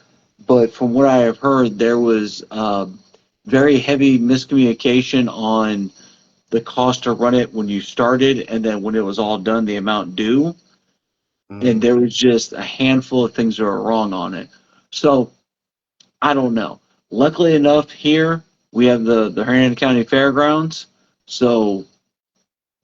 But from what I have heard, there was very heavy miscommunication on the cost to run it when you started, and then when it was all done, the amount due. And there was just a handful of things that were wrong on it. So I don't know. Luckily enough, here we have the Hernando County Fairgrounds, so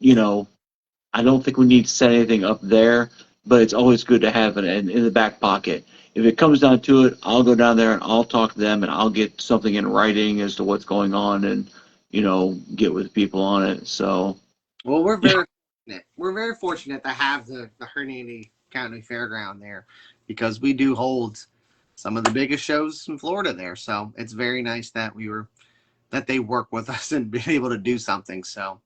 I don't think we need to set anything up there. But it's always good to have it in the back pocket. If it comes down to it, I'll go down there and I'll talk to them and I'll get something in writing as to what's going on and get with people on it. So Well, we're very fortunate. We're very fortunate to have the Hernando County Fairground there because we do hold some of the biggest shows in Florida there. So it's very nice that they work with us and been able to do something. So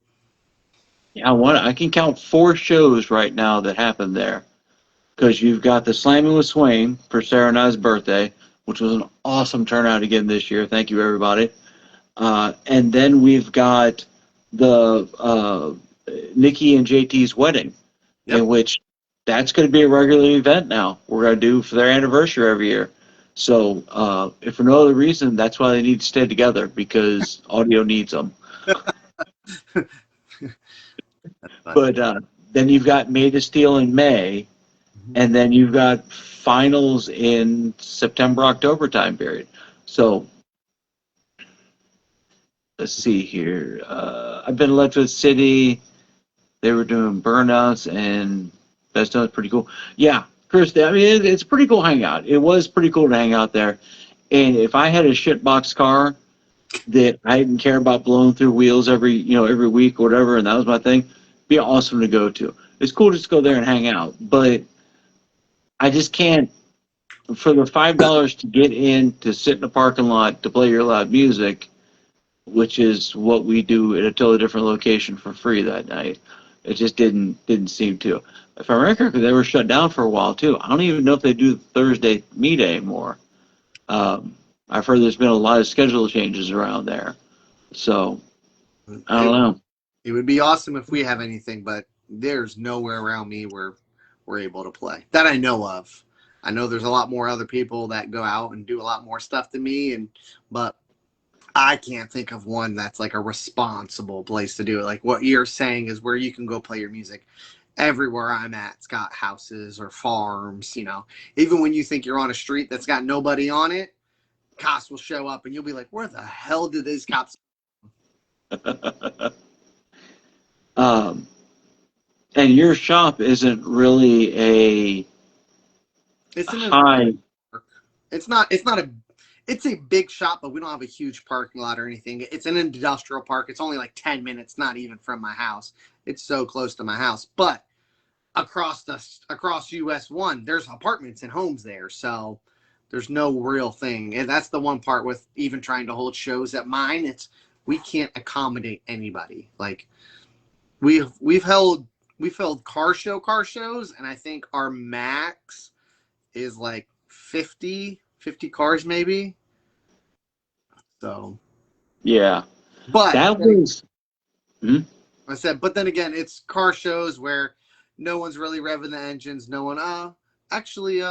yeah, I can count 4 shows right now that happened there. Because you've got the Slamming with Swain for Sarah and I's birthday, which was an awesome turnout again this year. Thank you, everybody. And then we've got the Nikki and JT's wedding, in which that's going to be a regular event now. We're going to do for their anniversary every year. So if for no other reason, that's why they need to stay together, because audio needs them. But then you've got Made of Steel in May, and then you've got finals in September, October time period. So let's see here. I've been to Leadfoot City. They were doing burnouts, and that's pretty cool. Yeah, Chris, I mean, it's a pretty cool hangout. It was pretty cool to hang out there. And if I had a shitbox car that I didn't care about blowing through wheels every week or whatever, and that was my thing, be awesome to go to. It's cool just to go there and hang out, but I just can't. For the $5 to get in, to sit in a parking lot, to play your loud music, which is what we do at a totally different location for free that night, it just didn't seem to. If I remember correctly, they were shut down for a while too. I don't even know if they do Thursday meet anymore. I've heard there's been a lot of schedule changes around there, so I don't know. it would be awesome if we have anything, but there's nowhere around me where we're able to play that I know of. I know there's a lot more other people that go out and do a lot more stuff than me, but I can't think of one that's like a responsible place to do it. Like what you're saying is where you can go play your music. Everywhere I'm at, it's got houses or farms, Even when you think you're on a street that's got nobody on it, cops will show up and you'll be like, where the hell did these cops And your shop isn't really a high. It's a big shop, but we don't have a huge parking lot or anything. It's an industrial park. It's only like 10 minutes, not even from my house. It's so close to my house. But across US 1, there's apartments and homes there. So There's no real thing, and that's the one part with even trying to hold shows at mine. It's we can't accommodate anybody. Like we've held car shows, and I think our max is like 50 cars maybe. So Yeah, but that was. Hmm? I said, but then again, it's car shows where no one's really revving the engines. No one, actually,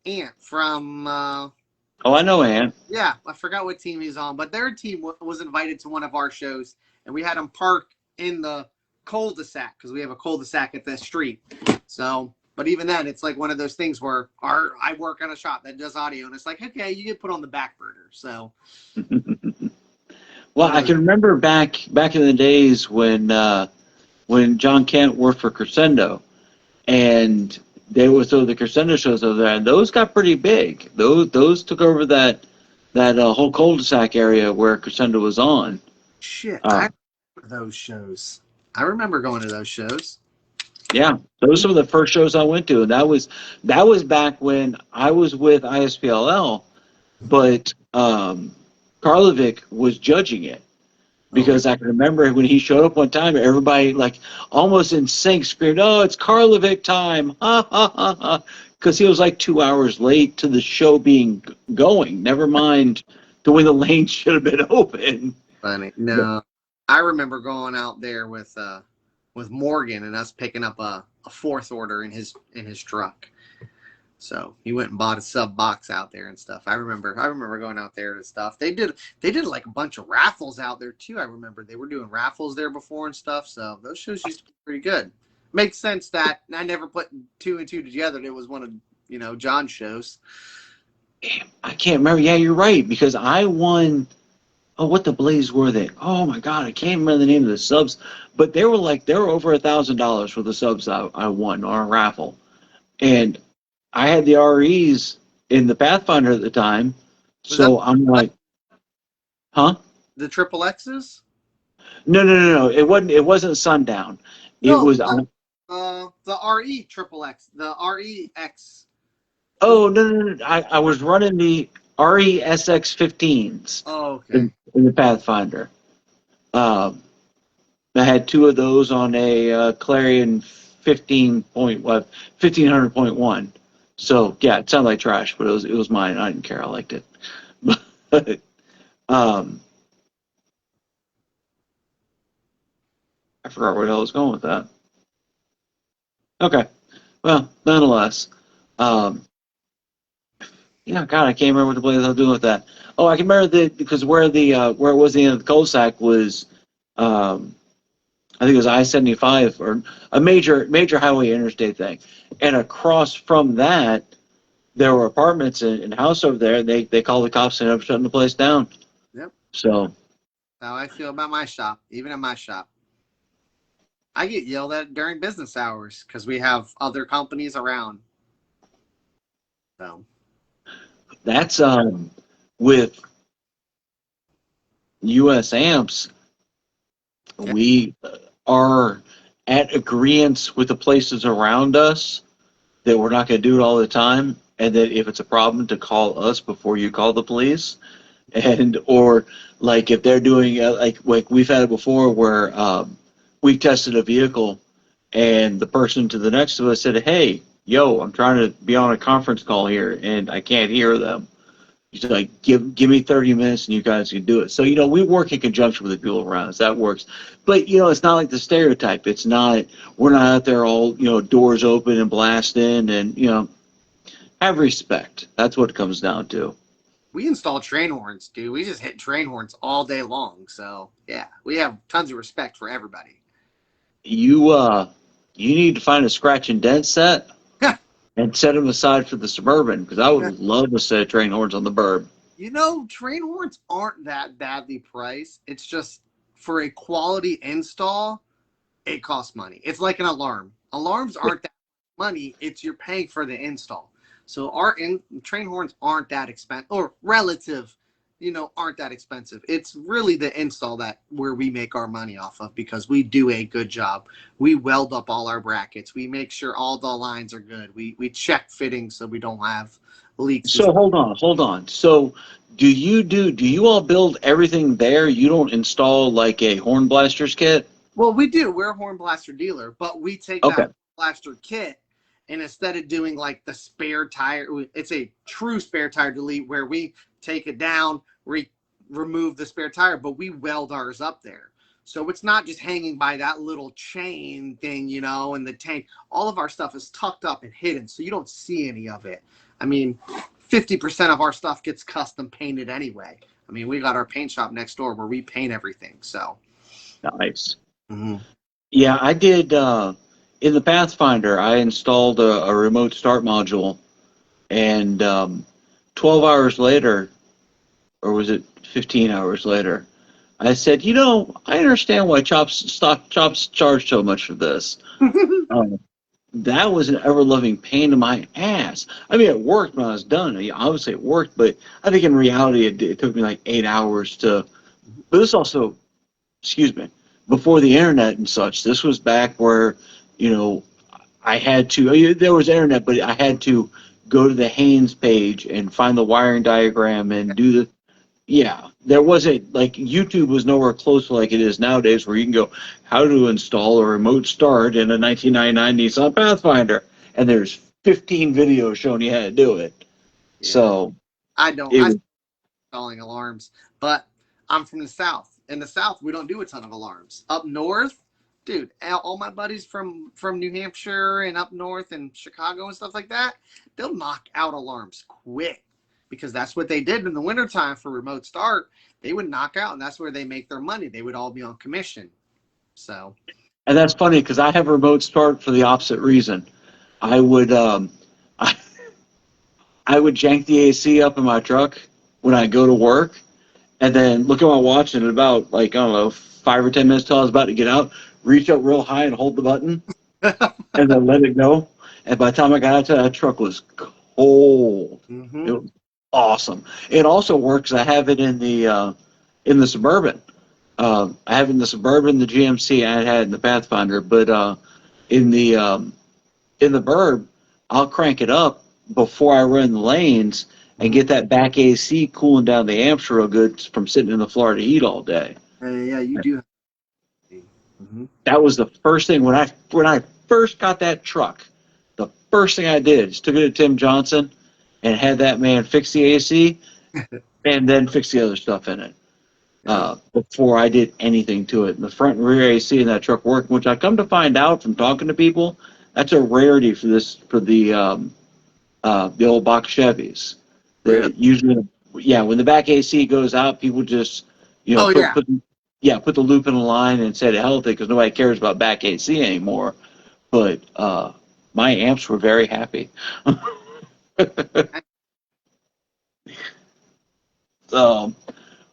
Ant, from, Oh, I know, Ant. yeah, I forgot what team he's on, but their team was invited to one of our shows, and we had them park in the cul-de-sac because we have a cul-de-sac at the street. So, but even then, it's like one of those things where I work on a shop that does audio, and it's like, okay, you get put on the back burner. So, Well, I can remember back in the days when John Kent worked for Crescendo, and they would throw the Crescendo shows over there, and those got pretty big. Those took over that whole cul-de-sac area where Crescendo was on. shit, I remember those shows. I remember going to those shows. Yeah, those were some of the first shows I went to, and that was back when I was with ISPLL, but Karlovic was judging it. Because I can remember when he showed up one time, everybody like almost in sync screamed, "Oh, it's Karlovic time!" Ha ha ha ha! Because he was like 2 hours late to the show being going. Never mind to when the lane should have been open. Funny. No, I remember going out there with Morgan and us picking up a fourth order in his truck. So he went and bought a sub box out there and stuff. I remember going out there and stuff. They did like a bunch of raffles out there too. I remember they were doing raffles there before and stuff. So those shows used to be pretty good. Makes sense that I never put two and two together. It was one of John's shows. I can't remember. Yeah, you're right, because I won. Oh, what the blaze were they? Oh my God, I can't remember the name of the subs, but they were over $1,000 for the subs I won on a raffle, and I had the REs in the Pathfinder at the time, so I'm like, huh? The triple X's? No. It wasn't Sundown. It was. The RE triple X. The REX. Oh no. I was running the RESX 15s. Oh, okay. In the Pathfinder. I had two of those on a Clarion 1500.1. So yeah, it sounded like trash, but it was mine. I didn't care. I liked it. But I forgot where the hell I was going with that. Okay. Well, nonetheless, yeah, God, I can't remember what the blaze I was doing with that. Oh, I can remember because where it was the end of the cul-de-sac was, I think it was I-75 or a major highway interstate thing, and across from that, there were apartments and house over there. And they called the cops and ended up shutting the place down. Yep. So. How I feel about my shop, even in my shop. I get yelled at during business hours because we have other companies around. So. That's with US Amps, we are at agreement with the places around us that we're not going to do it all the time, and that if it's a problem to call us before you call the police, and or like if they're doing like we've had it before where we tested a vehicle and the person to the next to us said, "Hey, yo, I'm trying to be on a conference call here and I can't hear them." He's like, give me 30 minutes and you guys can do it. So, we work in conjunction with the people around us. That works. But, it's not like the stereotype. It's not, we're not out there all, doors open and blasting and, have respect. That's what it comes down to. We install train horns, dude. We just hit train horns all day long. So, yeah, we have tons of respect for everybody. You need to find a scratch and dent set. And set them aside for the Suburban, because I would love a set of train horns on the Burb. Train horns aren't that badly priced. It's just for a quality install, it costs money. It's like an alarm. Alarms aren't that money. It's you're paying for the install. So our train horns aren't that expensive, or relative aren't that expensive. It's really the install that where we make our money off of, because we do a good job. We weld up all our brackets. We make sure all the lines are good. We check fittings so we don't have leaks. So hold on. So do you all build everything there? You don't install like a horn blasters kit? Well, we do. We're a horn blaster dealer, but we take Okay. that blaster kit, and instead of doing like the spare tire, it's a true spare tire delete where we take it down, remove the spare tire, but we weld ours up there. So it's not just hanging by that little chain thing, and the tank. All of our stuff is tucked up and hidden, so you don't see any of it. I mean, 50% of our stuff gets custom painted anyway. I mean, we got our paint shop next door where we paint everything, so. Nice. Mm-hmm. Yeah, I did. In the Pathfinder, I installed a remote start module, and 12 hours later, or was it 15 hours later, I said, I understand why Chops charge so much for this. That was an ever-loving pain in my ass. I mean, it worked when I was done. Obviously, it worked, but I think in reality, it took me like 8 hours to. But this also, excuse me, before the internet and such. This was back where, I had to. There was internet, but I had to go to the Haynes page and find the wiring diagram and do the. Yeah, there wasn't, like, YouTube was nowhere close to like it is nowadays, where you can go, how to install a remote start in a 1999 Nissan Pathfinder, and there's 15 videos showing you how to do it. Yeah. So I'm installing alarms, but I'm from the South. In the South, we don't do a ton of alarms. Up north, dude, all my buddies from New Hampshire and up north and Chicago and stuff like that, they'll knock out alarms quick, because that's what they did in the wintertime for remote start. They would knock out, and that's where they make their money. They would all be on commission. So, and that's funny because I have a remote start for the opposite reason. I would I would jank the AC up in my truck when I go to work, and then look at my watch, and about, like, I don't know, 5 or 10 minutes till I was about to get out, reach up real high and hold the button, and then let it go. And by the time I got out to that truck was cold. mm-hmm. It was awesome. It also works. I have it in the Suburban. I have it in the Suburban, the GMC, and I had it in the Pathfinder. But in the Burb, I'll crank it up before I run the lanes and get that back AC cooling down the amps real good from sitting in the Florida heat all day. Yeah, you do. Mm-hmm. That was the first thing when I first got that truck. The first thing I did is took it to Tim Johnson and had that man fix the AC and then fix the other stuff in it before I did anything to it. And the front and rear AC in that truck worked, which I come to find out from talking to people, that's a rarity for the old box Chevys. Usually, when the back AC goes out, people just put the loop in the line and set it healthy, because nobody cares about back AC anymore. But my amps were very happy. So,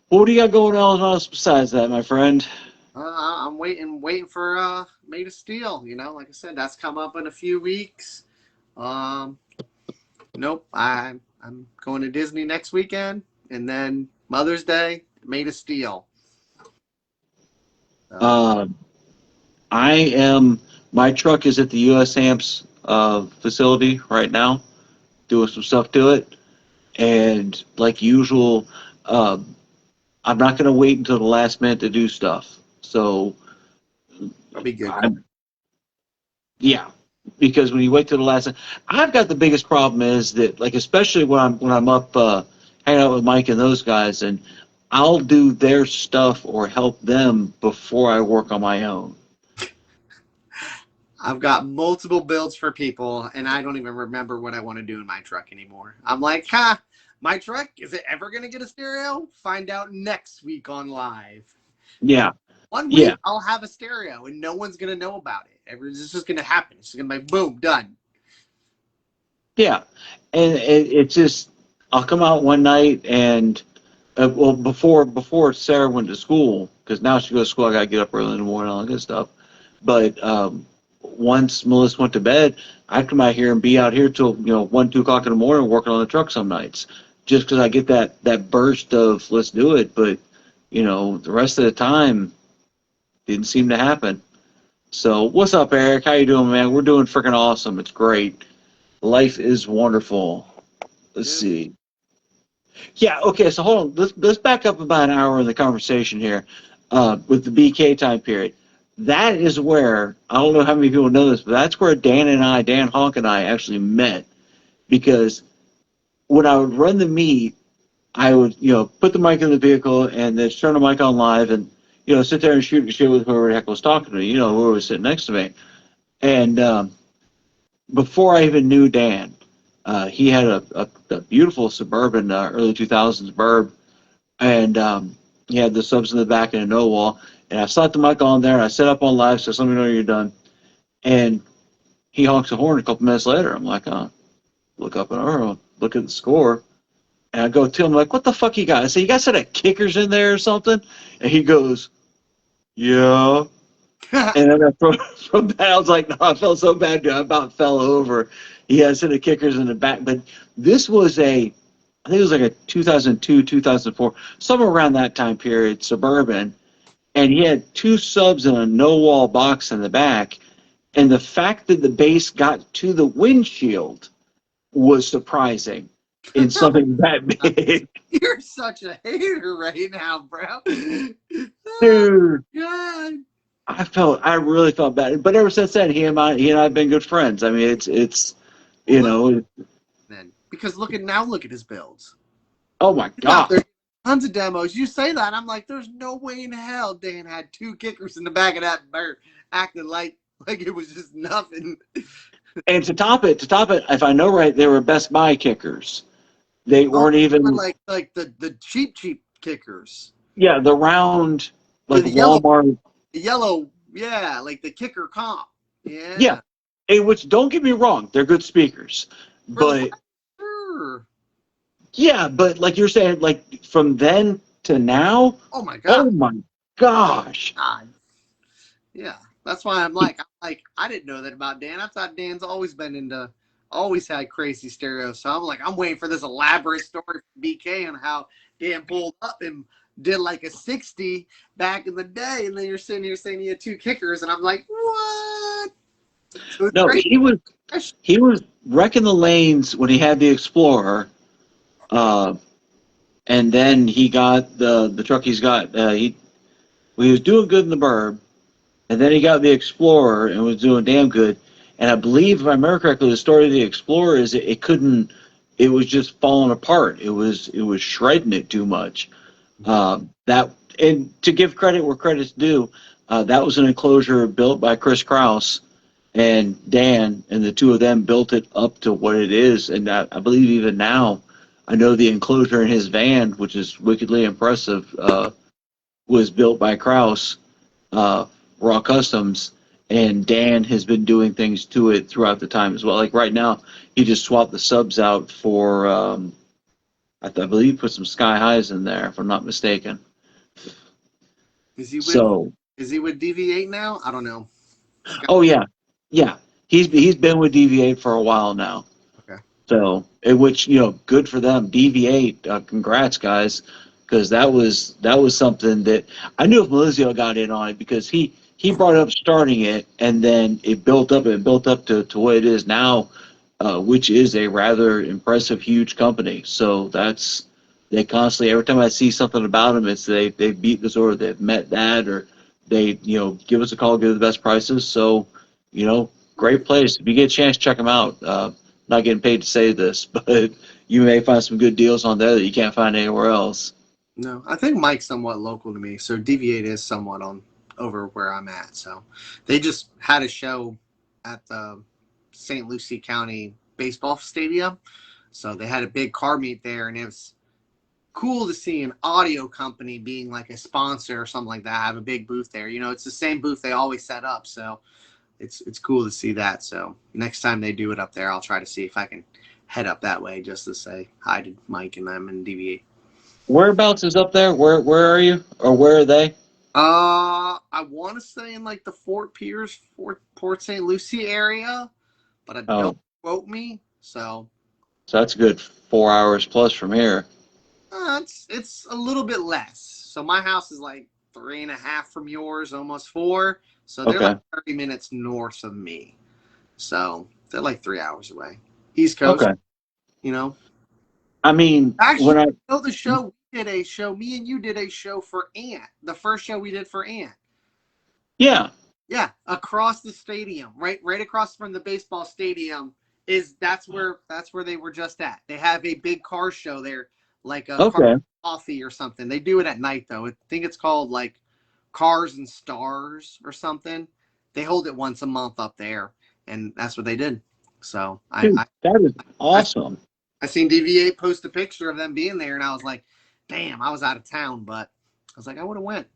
what do you got going on else besides that, my friend? I'm waiting for Made of Steel. Like I said, that's come up in a few weeks. Nope, I'm going to Disney next weekend, and then Mother's Day, Made of Steel. My truck is at the US Amps facility right now, doing some stuff to it, and like usual, I'm not going to wait until the last minute to do stuff. So, that'll be good. Yeah, because when you wait till the last, I've got the biggest problem is that, like, especially when I'm up hanging out with Mike and those guys, and I'll do their stuff or help them before I work on my own. I've got multiple builds for people, and I don't even remember what I want to do in my truck anymore. I'm like, my truck, is it ever going to get a stereo? Find out next week on live. Yeah. One week, I'll have a stereo, and no one's going to know about it. It's just going to happen. It's just going to be boom, done. Yeah. And it's just, I'll come out one night and, before Sarah went to school, because now she goes to school, I got to get up early in the morning, all that good stuff. But once Melissa went to bed, I'd come out here and be out here till 1, 2 o'clock in the morning working on the truck some nights. just because I get that burst of let's do it, but the rest of the time didn't seem to happen. So what's up, Eric? How you doing, man? We're doing freaking awesome. It's great. Life is wonderful. Let's see. Yeah, okay, so hold on. Let's back up about an hour in the conversation here with the BK time period. That is where, I don't know how many people know this, but that's where Dan Honk and I actually met. Because when I would run the meet, I would, put the mic in the vehicle and then turn the mic on live and, sit there and shoot shit with whoever the heck was talking to me, whoever was sitting next to me. And before I even knew Dan, he had a beautiful Suburban, early 2000s Burb, and he had the subs in the back and a no wall. And I slapped the mic on there and I set up on live, so let me know you're done. And he honks the horn a couple minutes later. I'm like, look up and look at the score. And I go to him like, what the fuck you got? I say, you guys had kickers in there or something? And he goes, yeah. And then from that, I was like, no, I felt so bad, dude. I about fell over. He had a set of kickers in the back. But this was I think it was like a 2002, 2004, somewhere around that time period, Suburban. And he had two subs in a no-wall box in the back. And the fact that the bass got to the windshield was surprising in something that big. You're such a hater right now, bro. Dude. God. I really felt bad. But ever since then, he and I have been good friends. I mean, it's Then because look at his builds. Oh my God. There's tons of demos. You say that, I'm like, there's no way in hell Dan had two kickers in the back of that bird acting like it was just nothing. And to top it, if I know right, they were Best Buy kickers. They weren't even like the cheap kickers. Yeah, the round, like the Walmart. Yellow, yeah, like the kicker comp. Yeah. Yeah. And which, don't get me wrong, they're good speakers. But sure. Yeah, but like you're saying, like from then to now. Oh my God. Oh my gosh. God. Yeah. That's why I'm like, I didn't know that about Dan. I thought Dan's always had crazy stereos. So I'm like, I'm waiting for this elaborate story from BK on how Dan pulled up and did like a 60 back in the day. And then you're sitting here saying he had two kickers. And I'm like, what? So no, he was wrecking the lanes when he had the Explorer. And then he got the truck he's got. He was doing good in the Burb. And then he got the Explorer and was doing damn good. And I believe, if I remember correctly, the story of the Explorer is it was just falling apart. It was shredding it too much. And to give credit where credit's due, that was an enclosure built by Chris Kraus and Dan, and the two of them built it up to what it is. And I believe even now, I know the enclosure in his van, which is wickedly impressive, was built by Kraus. Raw Customs, and Dan has been doing things to it throughout the time as well. Like right now, he just swapped the subs out for, I believe he put some Sky Highs in there, if I'm not mistaken. Is he with DV8 now? I don't know. Oh yeah. He's been with DV8 for a while now. Okay. So, which good for them. DV8, congrats guys, because that was something that I knew if Melizio got in on it, because he brought up starting it, and then it built up to what it is now, which is a rather impressive, huge company. So they constantly, every time I see something about them, it's they beat this or they've met that, or they give us a call, give the best prices. So great place. If you get a chance, check them out. Not getting paid to say this, but you may find some good deals on there that you can't find anywhere else. No, I think Mike's somewhat local to me, so DV8 is somewhat over where I'm at. So they just had a show at the St. Lucie County baseball stadium. So they had a big car meet there, and it was cool to see an audio company being like a sponsor or something like that, have a big booth there. It's the same booth they always set up. So it's cool to see that. So next time they do it up there, I'll try to see if I can head up that way just to say hi to Mike and them and DV8. Whereabouts is up there? Where are you? Or where are they? I want to say in like the Fort Pierce, Port St. Lucie area, but don't quote me. So that's a good 4 hours plus from here. It's a little bit less. So my house is like 3.5 from yours, almost 4. So they're Okay. like 30 minutes north of me. So they're like 3 hours away. East Coast, Okay. you know. I mean, Actually, when I you know the show, we did a show, me and you did a show for Ant. The first show we did for Ant. yeah. Yeah, across the stadium, right across from the baseball stadium that's where they were just at. They have a big car show there, like a car Okay. coffee or something. They do it at night though. I think it's called like Cars and Stars or something. They hold it once a month up there, and that's what they did. So Dude, that is I awesome. I seen DV8 post a picture of them being there, and I was like, damn, I was out of town, but I was like, I would have went.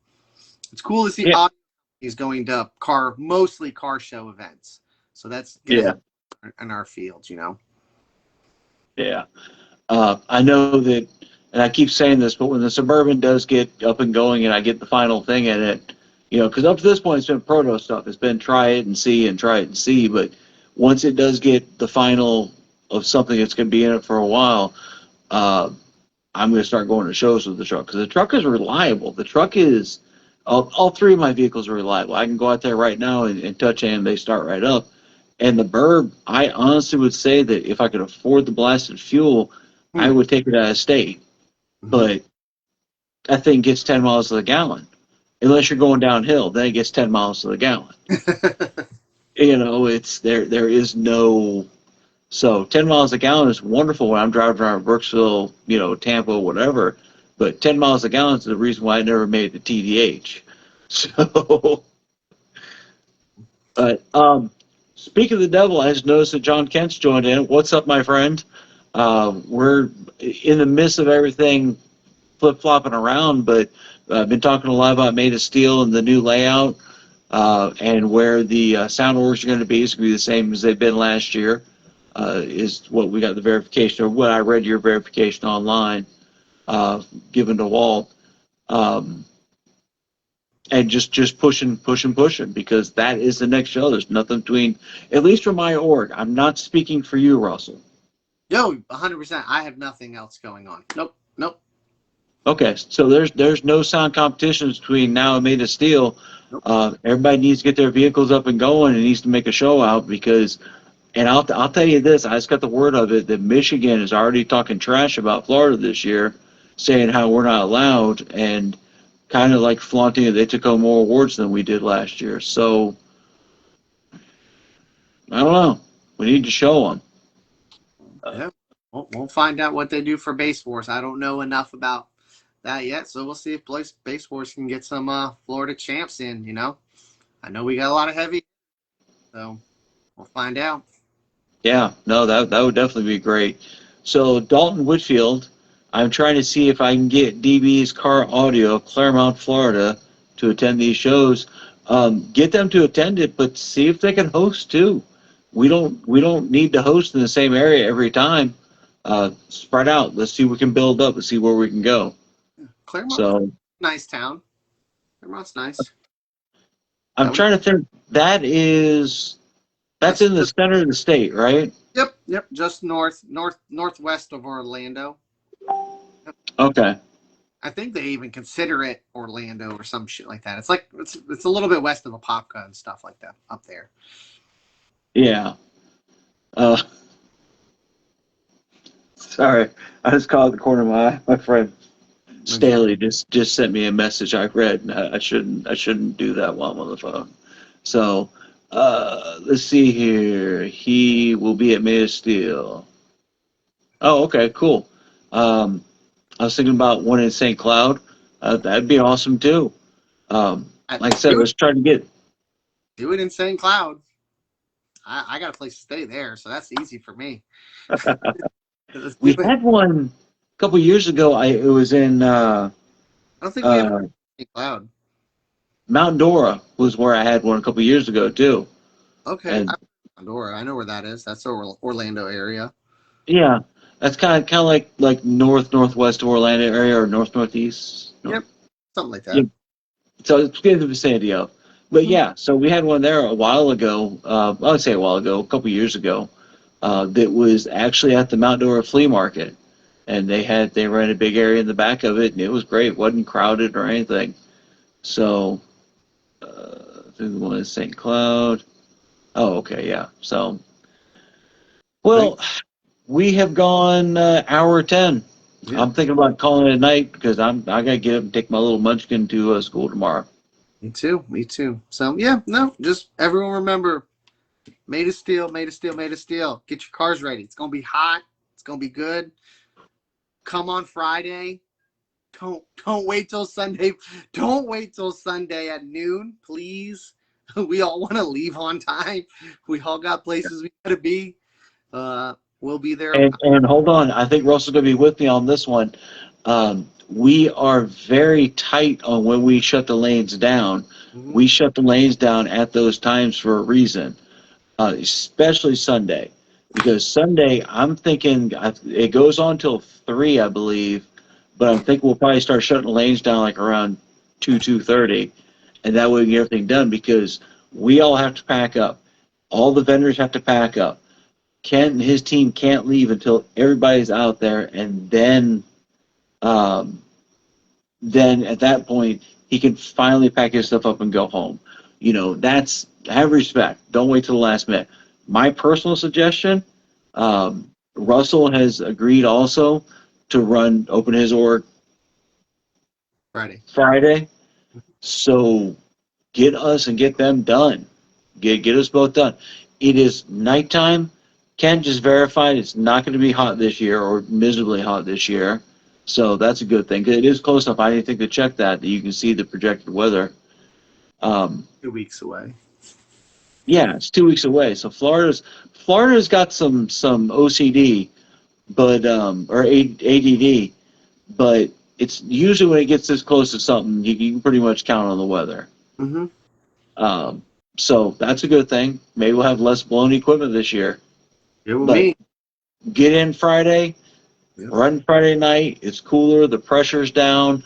It's cool to see Yeah. audio companies going to mostly car show events. So that's gonna Yeah. help in our field, you know. Yeah. I know that, and I keep saying this, but when the Suburban does get up and going and I get the final thing in it, because up to this point it's been proto stuff. It's been try it and see and try it and see. But once it does get the final of something that's going to be in it for a while, I'm going to start going to shows with the truck because the truck is reliable. The truck is, all 3 of my vehicles are reliable. I can go out there right now and touch them. They start right up. And the Burb, I honestly would say that if I could afford the blasted fuel, I would take it out of state. But that thing gets 10 miles to the gallon. Unless you're going downhill, then it gets 10 miles to the gallon. It's there is no. So 10 miles a gallon is wonderful when I'm driving around Brooksville, Tampa, whatever. But 10 miles a gallon is the reason why I never made it to TDH. So, but speak of the devil, I just noticed that John Kent's joined in. What's up, my friend? We're in the midst of everything flip-flopping around, but I've been talking a lot about Made of Steel and the new layout, and where the sound orgs are going to be. It's going to be the same as they've been last year, is what we got the verification, or what I read your verification online, given to Walt. And just pushing, because that is the next show. There's nothing between, at least for my org. I'm not speaking for you, Russell. Yo, 100%. I have nothing else going on. Nope. Okay, so there's no sound competitions between now and Made of Steel. Nope. Everybody needs to get their vehicles up and going and needs to make a show out because, and I'll tell you this, I just got the word of it that Michigan is already talking trash about Florida this year, saying how we're not allowed and kind of like flaunting it. They took home more awards than we did last year. So, I don't know. We need to show them. Yeah. We'll find out what they do for Base Force. I don't know enough about that yet, so we'll see if Base Force can get some Florida champs in, I know we got a lot of heavy, so we'll find out. Yeah, no, that would definitely be great. So Dalton Whitfield, I'm trying to see if I can get DB's Car Audio, Claremont, Florida, to attend these shows. Get them to attend it, but see if they can host too. We don't need to host in the same area every time. Spread out. Let's see what we can build up. Let's see where we can go. Claremont, nice town. Claremont's nice. I'm trying to think. That's in the center of the state, right? Yep. Just northwest of Orlando. Yep. Okay. I think they even consider it Orlando or some shit like that. It's like it's a little bit west of Apopka and stuff like that up there. Yeah. Sorry, I just caught the corner of my eye. My friend Staley just sent me a message I read, and I shouldn't do that while I'm on the phone. So let's see here. He will be at Made of Steel. Oh, okay, cool. I was thinking about one in St. Cloud. That'd be awesome too. Like I said, let's try to get. Do it in St. Cloud. I got a place to stay there, so that's easy for me. We had one a couple years ago. It was in. I don't think we have St. Cloud. Mount Dora was where I had one a couple years ago too. Okay, Mount Dora. I know where that is. That's the Orlando area. Yeah, that's kind of like northwest Orlando area or northeast. Yep, something like that. Yep. So it's in the vicinity of. But yeah, so we had one there a while ago. I would say a while ago, a couple years ago. That was actually at the Mount Dora flea market. and they ran a big area in the back of it, and it was great. It wasn't crowded or anything. So, through the one in St. Cloud. Oh, okay, yeah. So, well, we have gone hour 10. Yeah. I'm thinking about calling it a night because I gotta get up and take my little munchkin to school tomorrow. Me too. Me too. So yeah, no, just everyone remember, made of steel, made of steel, made of steel. Get your cars ready. It's gonna be hot. It's gonna be good. Come on Friday. Don't wait till Sunday. Don't wait till Sunday at noon, please. We all want to leave on time. We all got places we gotta be. We'll be there. And hold on, I think Russell's gonna be with me on this one. We are very tight on when we shut the lanes down. Mhm. We shut the lanes down at those times for a reason, especially Sunday, because Sunday I'm thinking it goes on till 3, I believe, but I'm thinking we'll probably start shutting the lanes down like around 2:30, and that way we get everything done because we all have to pack up. All the vendors have to pack up. Kent and his team can't leave until everybody's out there, and then at that point he can finally pack his stuff up and go home. You know, that's have respect. Don't wait till the last minute. My personal suggestion, Russell has agreed also to open his org Friday. So get us and get them done. Get us both done. It is nighttime. Ken just verified it's not going to be hot this year or miserably hot this year. So that's a good thing. 'Cause it is close enough, I didn't think to check that you can see the projected weather. 2 weeks away. Yeah, it's 2 weeks away. So Florida's got some OCD, but or ADD, but it's usually when it gets this close to something, you can pretty much count on the weather. Mm-hmm. So that's a good thing. Maybe we'll have less blown equipment this year. It will be. Get in Friday, Yep. run Friday night. It's cooler. The pressure's down.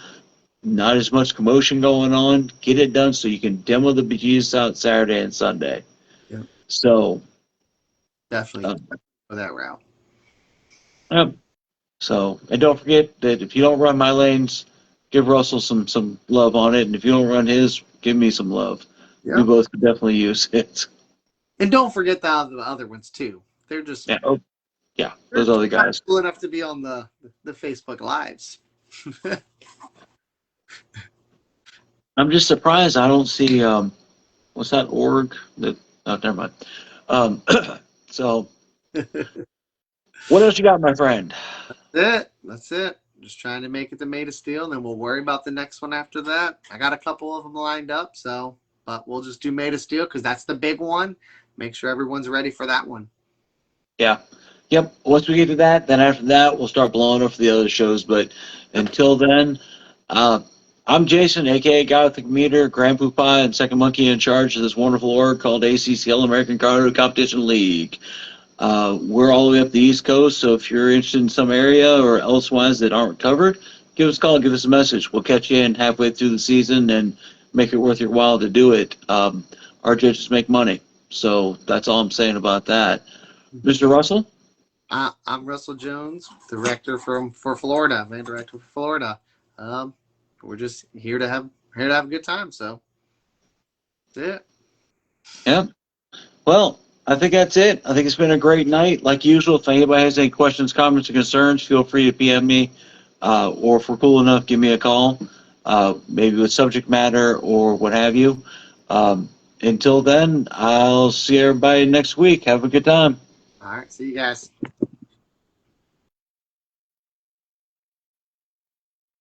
Not as much commotion going on. Get it done so you can demo the bejesus out Saturday and Sunday. Yep. So Definitely for that route. Yep. So, and don't forget that if you don't run my lanes, give Russell some love on it, and if you don't run his, give me some love. Yeah. We both could definitely use it. And don't forget the other ones too. They're just Those other guys. cool enough to be on the Facebook lives. I'm just surprised I don't see what's that org that? Oh, never mind. So, what else you got, my friend? That's it. Just trying to make it to Made of Steel, and then we'll worry about the next one after that. I got a couple of them lined up, but we'll just do Made of Steel because that's the big one. Make sure everyone's ready for that one. Yeah. Yep. Once we get to that, then after that, we'll start blowing up for the other shows. But until then, I'm Jason, a.k.a. Guy with the Commuter, Grand Poopah, and Second Monkey in charge of this wonderful org called ACCL, American Car Competition League. We're all the way up the East Coast, so if you're interested in some area or elsewise that aren't covered, give us a call, give us a message. We'll catch you in halfway through the season and make it worth your while to do it. Our judges make money, so that's all I'm saying about that. Mr. Russell? I'm Russell Jones, director for Florida, main director for Florida. We're just here to have a good time. So that's it. Yeah. Well, I think that's it. I think it's been a great night. Like usual, if anybody has any questions, comments, or concerns, feel free to PM me, or if we're cool enough, give me a call, maybe with subject matter or what have you. Until then, I'll see everybody next week. Have a good time. All right. See you guys.